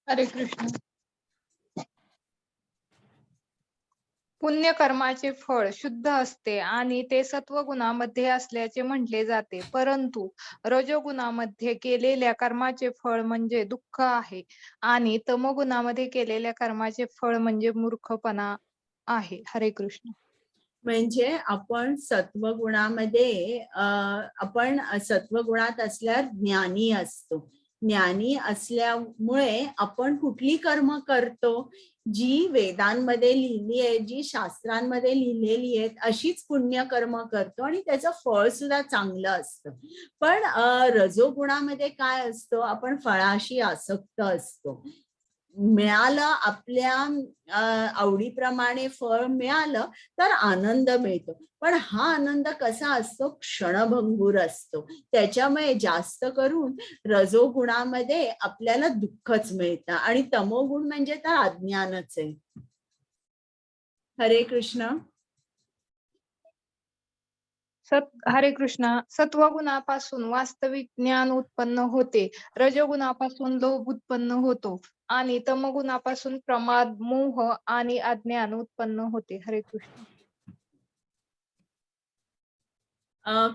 हरे कृष्ण. पुण्यकर्माचे फळ शुद्ध असते आणि ते सत्वगुणामध्ये असल्याचे म्हटले जाते, परंतु रजोगुणामध्ये केलेल्या कर्माचे फळ म्हणजे दुःख आहे आणि तमोगुणामध्ये केलेल्या कर्माचे फळ म्हणजे मूर्खपणा आहे. हरे कृष्ण. म्हणजे आपण सत्वगुणामध्ये आपण सत्वगुणात असल्यावर ज्ञानी असतो. ज्ञानी असल्यामुळे आपण कुठली कर्म करतो, जी वेदांमध्ये लिहिली आहे, जी शास्त्रांमध्ये लिहिलेली आहेत अशीच पुण्यकर्म करतो आणि त्याचं फळ सुद्धा चांगलं असतं. पण रजोगुणामध्ये काय असतो, आपण फळाशी आसक्त असतो. मिळालं आपल्या आवडीप्रमाणे फळ मिळालं तर आनंद मिळतो, पण हा आनंद कसा असतो, क्षणभंगूर असतो. त्याच्यामुळे जास्त करून रजोगुणामध्ये आपल्याला दुःखच मिळतं आणि तमोगुण म्हणजे तर अज्ञानच आहे. हरे कृष्ण. हरे कृष्ण. सत्वगुणापासून वास्तविक ज्ञान उत्पन्न होते, रजोगुणापासून लोभ उत्पन्न होतो आणि तमगुणापासून प्रमाद, मोह आणि अज्ञान उत्पन्न होते. हरे कृष्ण.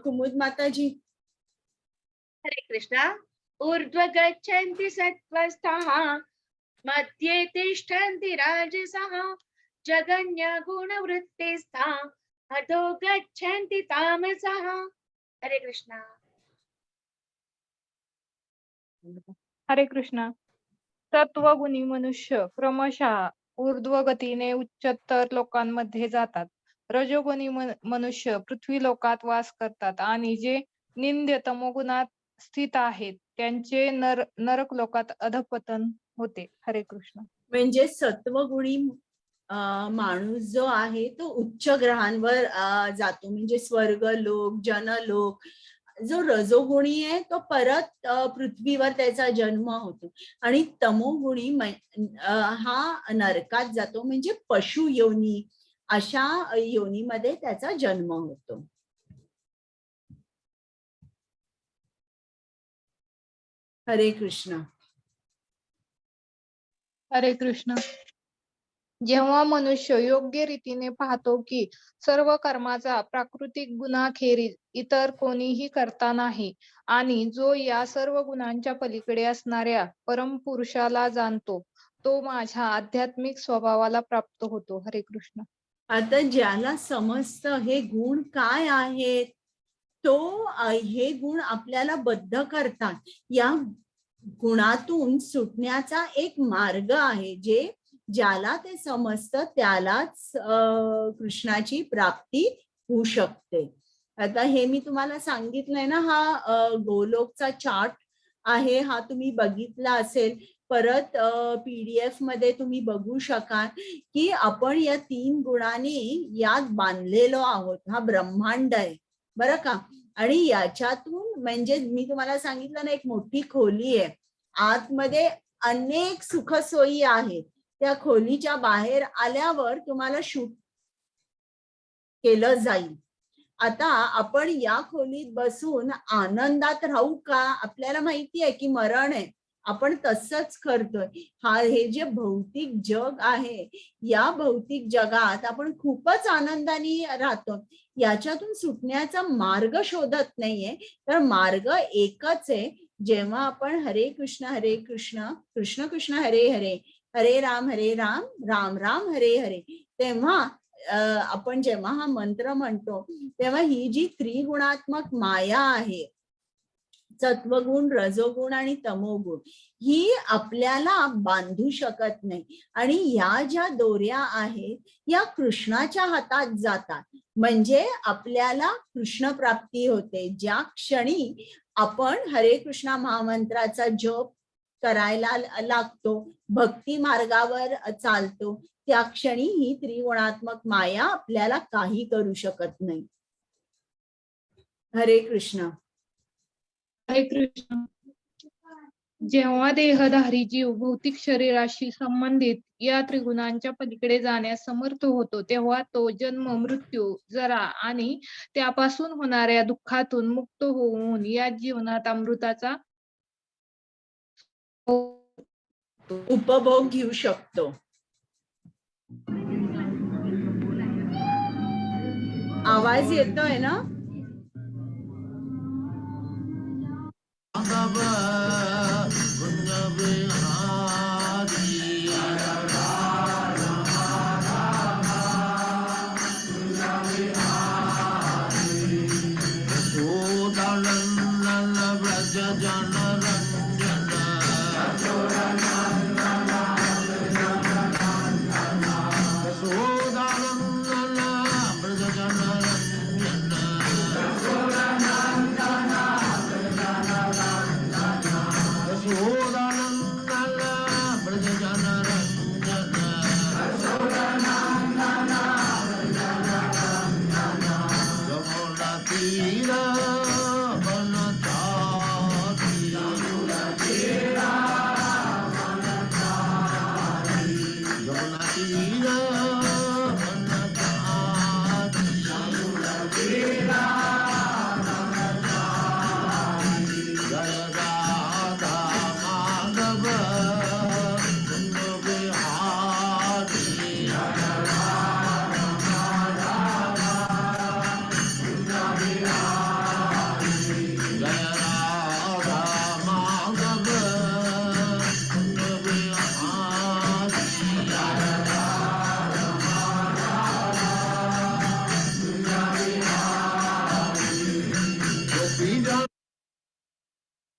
कुमुद माताजी. हरे कृष्णा. ऊर्ध्व गच्छन्ति सत्त्वस्थाः मध्ये तिष्ठन्ति राजसः जगन्य गुणवृत्तिस्था अधो गच्छन्ति तामसः. हरे कृष्णा. हरे कृष्ण. सत्वगुणी मनुष्य क्रमशः ऊर्ध्व गतीने उच्चतर लोकांमध्ये जातात. रजोगुणी मनुष्य पृथ्वी लोकात वास करतात आणि जे निंद्य तमोगुणात स्थित आहेत त्यांचे नरक लोकात अधपतन होते. हरे कृष्ण. म्हणजे सत्वगुणी माणूस जो आहे तो उच्च ग्रहांवर जातो, म्हणजे स्वर्ग लोक, जनलोक. जो रजोगुणी आहे तो परत पृथ्वीवर त्याचा जन्म होतो आणि तमोगुणी हा नरकात जातो, म्हणजे पशु योनी, अशा योनीमध्ये त्याचा जन्म होतो. हरे कृष्ण. हरे कृष्ण. जेव्हा मनुष्य योग्य रीतीने पाहतो की सर्व कर्माचा प्राकृतिक गुणाखेरीज इतर कोणीही करता नाही आणि जो या सर्व गुणांच्या पलीकडे असणाऱ्या परमपुरुषाला जाणतो, तो माझ्या आध्यात्मिक स्वभावाला प्राप्त होतो. हरे कृष्ण. आता ज्याला समजतं हे गुण काय आहेत, तो हे गुण आपल्याला बद्ध करतात. या गुणातून सुटण्याचा एक मार्ग आहे, जे ज्याला ते समजतं त्यालाच कृष्णाची प्राप्ती होऊ शकते. आता हे मी तुम्हाला सांगितलंय ना, हा गोलोकचा चार्ट आहे, हा तुम्ही बघितला असेल. परत PDF मध्ये तुम्ही बघू शकाल की आपण या 3 गुणांनी यात बांधलेलो आहोत. हा ब्रह्मांड आहे बरं का. आणि याच्यातून म्हणजे मी तुम्हाला सांगितलं ना, एक मोठी खोली आहे, आतमध्ये अनेक सुखसोयी आहेत. त्या खोलीच्या बाहेर आल्यावर तुम्हाला शूट केलं जाईल. आता आपण या खोलीत बसून आनंदात राहू का? आपल्याला माहिती आहे की मरण आहे, आपण तसंच करतोय. हे जे भौतिक जग आहे, या भौतिक जगात आपण खूपच आनंदाने राहतो. याच्यातून सुटण्याचा मार्ग शोधत नाहीये, तर मार्ग एकच आहे. जेव्हा आपण हरे कृष्ण कृष्ण कृष्ण हरे हरे, हरे राम राम राम हरे हरे, तेव्हा आपण जेव्हा हा मंत्र म्हणतो तेव्हा ही जी त्रिगुणात्मक माया आहे, सत्वगुण, रजोगुण आणि तमोगुण, ही आपल्याला बांधू शकत नाही. आणि या ज्या दोऱ्या आहेत या कृष्णाच्या हातात जातात, म्हणजे आपल्याला कृष्ण प्राप्ती होते. ज्या क्षणी आपण हरे कृष्णा महामंत्राचा जप करायला लागतो, भक्ती मार्गावर चालतो, त्या क्षणी ही त्रिगुणात्मक माया आपल्याला काही करू शकत नाही. हरे कृष्ण. हरे कृष्ण. जेव्हा देहधारी जीव भौतिक शरीराशी संबंधित या त्रिगुणांच्या पलीकडे जाण्यास समर्थ होतो, तेव्हा तो जन्म, मृत्यू, जरा आणि त्यापासून होणाऱ्या दुःखातून मुक्त होऊन या जीवनात अमृताचा उपभोग घेऊ शकतो. आवाज येतोय ना?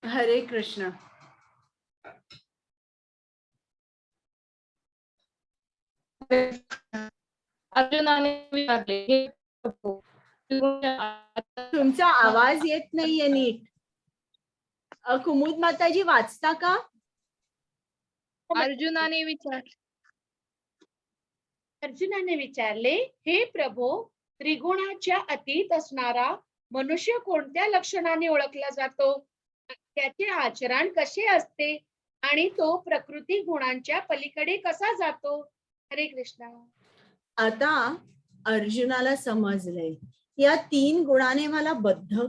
हरे कृष्ण. अर्जुनाने विचारले, हे प्रभू, तुमचा आवाज येत नाहीये नीट. कुमुद माताजी वाचता का? अर्जुनाने विचारले, हे प्रभो, त्रिगुणाच्या अतीत असणारा मनुष्य कोणत्या लक्षणाने ओळखला जातो, त्याचे आचरण कसे असते आणि तो प्रकृती गुणांच्या पलीकडे कसा जातो? हरे कृष्ण. आता अर्जुनाला समजलंय या 3 गुणाने मला बद्ध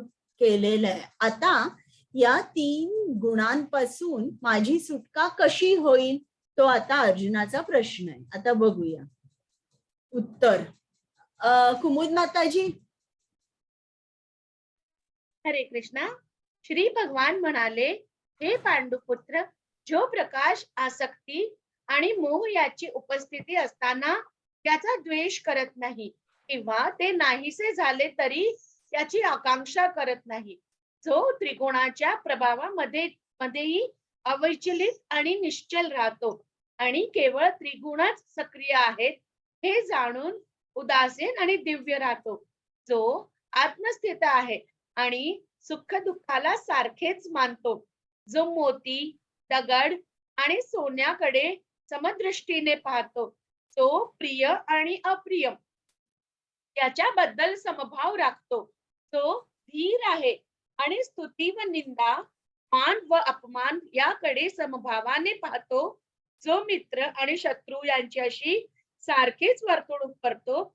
केलेलं आहे. आता या 3 गुणांपासून माझी सुटका कशी होईल, तो आता अर्जुनाचा प्रश्न आहे. आता बघूया उत्तर. कुमुद माताजी. हरे कृष्णा. श्री भगवान म्हणाले, हे पांडुपुत्र, जो प्रकाश, आसक्ती आणि मोह याची उपस्थिती असताना त्याचा द्वेष करत नाही किंवा ते नाहीसे झाले तरी त्याची आकांक्षा करत नाही, जो त्रिगुणाच्या प्रभावामध्येही अविचलित आणि निश्चल राहतो आणि केवळ त्रिगुणच सक्रिय आहेत हे जाणून उदासीन आणि दिव्य राहतो, जो आत्मस्थित आहे आणि सुख दुःखाला सारखेच मानतो, जो मोती, दगड आणि सोन्याकडे समदृष्टीने पाहतो, तो प्रिय आणि अप्रिय याच्याबद्दल समभाव राखतो, तो धीर आहे आणि स्तुती व निंदा, मान व अपमान याकडे समभावाने पाहतो, जो मित्र आणि शत्रू यांच्याशी सारखेच वर्तणूक करतो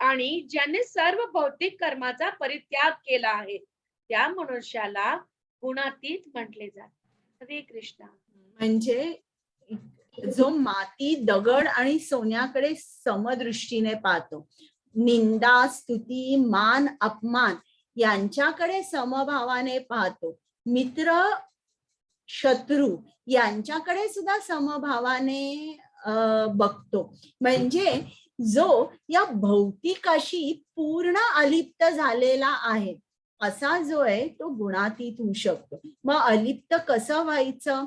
आणि ज्याने सर्व भौतिक कर्माचा परित्याग केला आहे त्या मनुष्याला गुणातीत म्हटले जाते. हरे कृष्ण. म्हणजे जो माती, दगड आणि सोन्याकडे समदृष्टीने पाहतो, निंदा, स्तुती, मान, अपमान यांच्याकडे समभावाने पाहतो, मित्र, शत्रू यांच्याकडे सुद्धा समभावाने बघतो, म्हणजे जो या भौतिकाशी पूर्ण अलिप्त झालेला आहे असा जो आहे तो गुणातीत होऊ शकतो. मग अलिप्त कसं व्हायचं?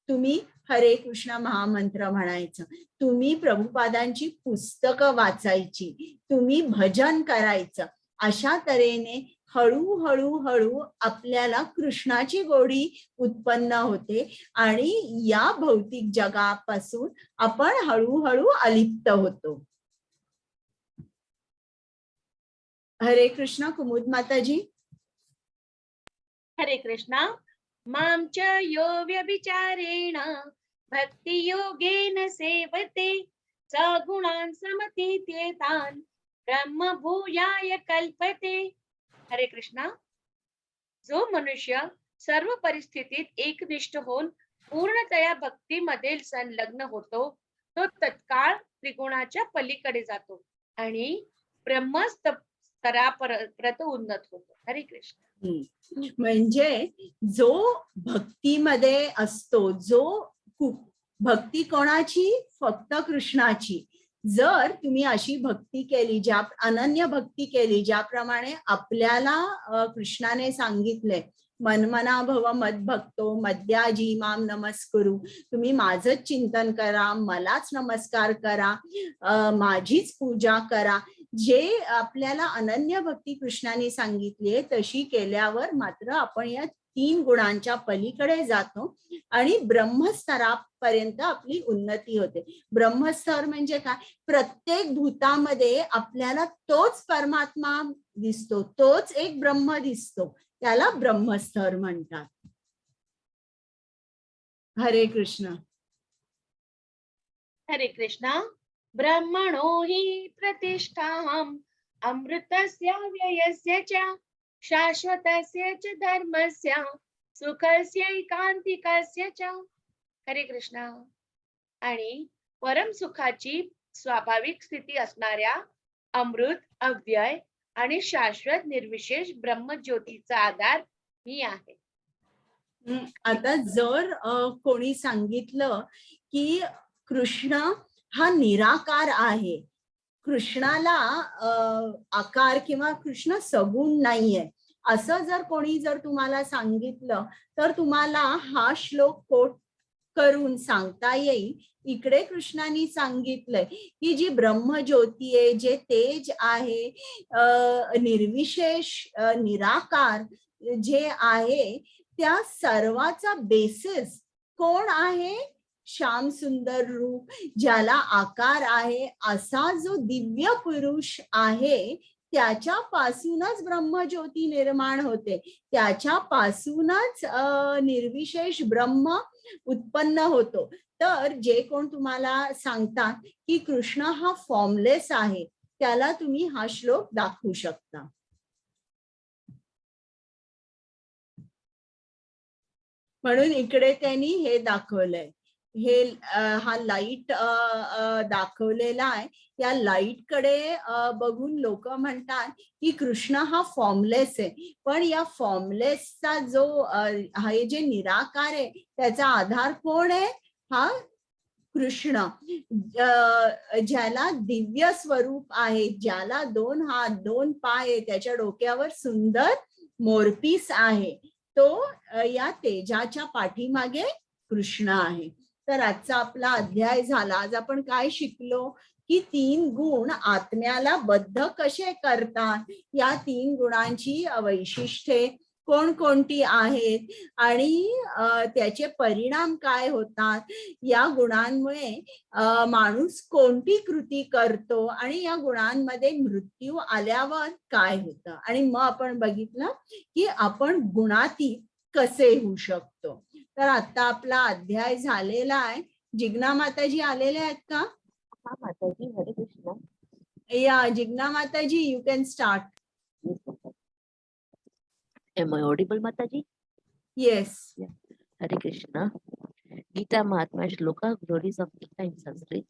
तुम्ही हरे कृष्ण महामंत्र म्हणायचं, तुम्ही प्रभुपादांची पुस्तकं वाचायची, तुम्ही भजन करायचं. अशा तऱ्हेने हळू आपल्याला कृष्णाची गोडी उत्पन्न होते आणि या भौतिक जगापासून आपण हळूहळू अलिप्त होतो. हरे कृष्ण. कुमुद माताजी. हरे कृष्णा. मां च यो व्यभिचारेण भक्तियोगेन सेवते सगुणान् समतीत्येतान् ब्रह्म भूयाय कल्पते. हरे कृष्णा. जो मनुष्य सर्व परिस्थितीत एकनिष्ठ होऊन पूर्णतया भक्तीमध्ये संलग्न होतो तो तत्काळ त्रिगुणाच्या पलीकडे जातो आणि ब्रह्मस्तरापर्यंत उन्नत होतो. हरे कृष्ण. म्हणजे जो भक्तीमध्ये असतो, भक्ती कोणाची? फक्त कृष्णाची. जर तुम्ही अशी भक्ती केली, ज्या अनन्य भक्ती केली, ज्याप्रमाणे आपल्याला कृष्णाने सांगितले, मनमना भव मद्भक्तो मद्याजी माम नमस्कुरु, तुम्ही माझंच चिंतन करा, मलाच नमस्कार करा, माझीच पूजा करा. जे आपल्याला अनन्य भक्ती कृष्णाने सांगितली तशी केल्यावर मात्र आपण या 3 गुणांच्या पलीकडे जातो आणि ब्रह्मस्तरापर्यंत आपली उन्नती होते. ब्रह्मस्तर म्हणजे काय? प्रत्येक भूतामध्ये आपल्याला तोच परमात्मा दिसतो, तोच एक ब्रह्म दिसतो, त्याला ब्रह्मस्तर म्हणतात. हरे कृष्ण. हरे कृष्णा. ब्रह्मणो हि प्रतिष्ठाहम् अमृतस्य व्ययस्य च शाश्वतस्य च धर्मस्य सुखस्य एकांतिकस्य च. हरे कृष्णा. आणि परम सुखाची स्वाभाविक स्थिती असणाऱ्या अमृत, अव्यय आणि शाश्वत निर्विशेष ब्रह्मज्योतीचा आधार मी आहे. आता जर कोणी सांगितलं की कृष्ण हा निराकार आहे, कृष्णाला आकार किंवा कृष्ण सगुण नाहीये, असं जर तुम्हाला सांगितलं तर तुम्हाला हा श्लोक कोट करून सांगता येईल. इकडे कृष्णाने सांगितलंय की जी ब्रह्मज्योती आहे, जे तेज आहे, निर्विशेष निराकार जे आहे, त्या सर्वाचा बेसिस कोण आहे? श्याम सुंदर रूप, ज्याला आकार आहे, असा जो दिव्य पुरुष आहे, त्याच्यापासूनच ब्रह्मज्योती निर्माण होते, त्याच्यापासूनच निर्विशेष ब्रह्म उत्पन्न होतो. तर जे कोण तुम्हाला सांगतात की कृष्ण हा फॉर्मलेस आहे, त्याला तुम्ही हा श्लोक दाखवू शकता. म्हणून इकडे त्यांनी हे दाखवलंय, हे हा लाईट दाखवलेला आहे. या लाईट कडे बघून लोक म्हणतात की कृष्ण हा फॉर्मलेस आहे, पण या फॉर्मलेसचा जो हे जे निराकार आहे, त्याचा आधार कोण आहे? हा कृष्ण, ज्याला दिव्य स्वरूप आहे, ज्याला 2 हात 2 पाय आहे, त्याच्या डोक्यावर सुंदर मोरपीस आहे, तो या तेजाच्या पाठीमागे कृष्ण आहे. तर आजचा आपला अध्याय झाला. आज आपण काय शिकलो की 3 गुण आत्म्याला बद्ध कसे करतात, या 3 गुणांची वैशिष्ट्ये कोणकोणती आहेत आणि त्याचे परिणाम काय होतात, या गुणांमुळे माणूस कोणती कृती करतो आणि या गुणांमध्ये मृत्यू आल्यावर काय होतं. आणि मग आपण बघितलं की आपण गुणातीत कसे होऊ शकतो. तर आता आपला अध्याय झालेला आहे. जिग्ना माताजी आलेले आहेत का? हा माताजी. हरे कृष्ण. या जिग्ना माताजी, you can start. Am I audible, Mataji? Yes. Yeah. Hare Krishna. Gita Mahatmya Shloka, Glories of Gita in Sanskrit.